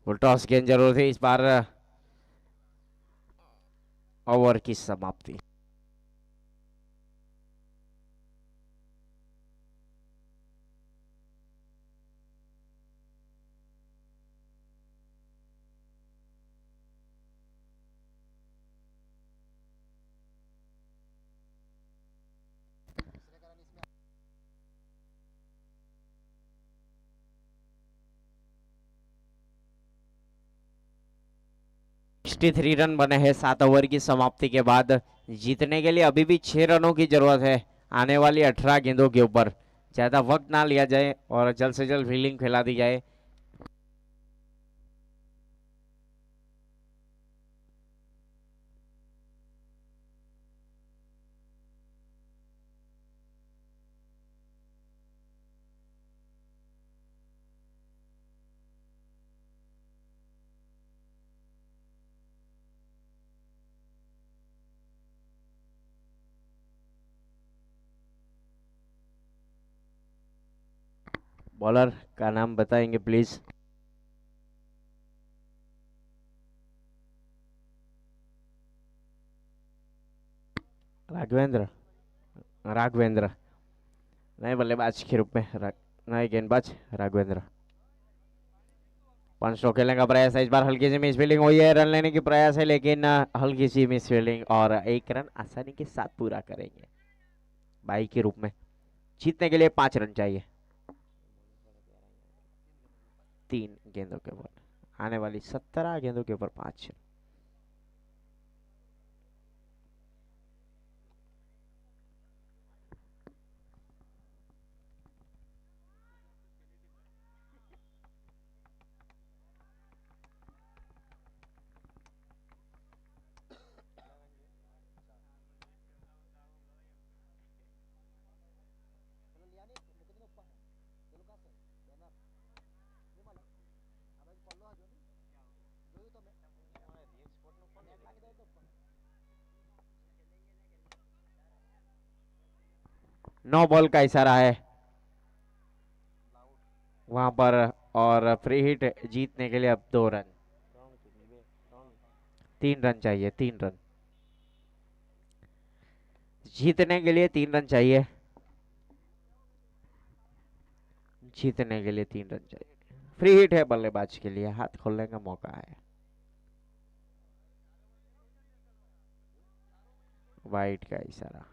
फुल टॉस गेंद जरूर थी इस बार, ओवर की समाप्ति। थ्री रन बने हैं 7 ओवर की समाप्ति के बाद। जीतने के लिए अभी भी 6 रनों की जरूरत है आने वाली 18 गेंदों के ऊपर। ज्यादा वक्त ना लिया जाए और जल्द से जल्द फील्डिंग फैला दी जाए। बॉलर का नाम बताएंगे प्लीज। राघवेंद्र, राघवेंद्र नए बल्लेबाज के रूप में नए गेंदबाज राघवेंद्र। 5 स्ट्रोक खेलने का प्रयास है, इस बार हल्की सी मिस फील्डिंग हुई है, रन लेने की प्रयास है लेकिन हल्की सी मिस फील्डिंग और 1 रन आसानी के साथ पूरा करेंगे बाई के रूप में। जीतने के लिए 5 रन चाहिए 3 गेंदों के ऊपर, आने वाली 17 गेंदों के ऊपर 5। नो बॉल का इशारा है वहां पर और फ्री हिट जीतने के लिए अब 2 रन, 3 रन चाहिए, 3 रन जीतने के लिए, 3 रन चाहिए जीतने के लिए, 3 रन चाहिए। फ्री हिट है बल्लेबाज के लिए, हाथ खोलने का मौका है। वाइड का इशारा,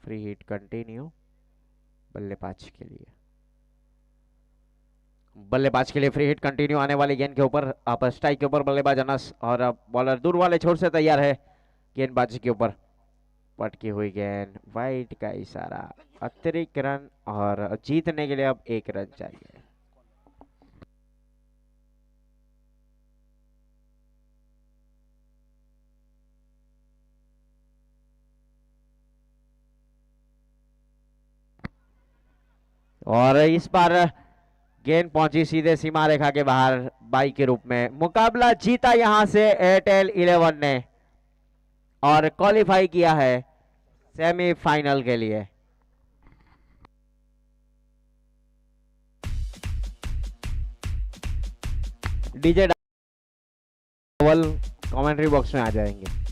फ्री हिट कंटिन्यू बल्लेबाज के लिए, बल्लेबाज के लिए फ्री हिट कंटिन्यू। आने वाली गेंद के ऊपर आप स्ट्राइक के ऊपर बल्लेबाज अनस और अब बॉलर दूर वाले छोर से तैयार है, गेंदबाजी के ऊपर पटकी हुई गेंद, वाइड का इशारा, अतिरिक्त रन और जीतने के लिए अब 1 रन चाहिए। और इस बार गेंद पहुंची सीधे सीमा रेखा के बाहर बाई के रूप में। मुकाबला जीता यहां से एयरटेल 11 ने और क्वालिफाई किया है सेमीफाइनल के लिए। डीजे कमेंट्री बॉक्स में आ जाएंगे।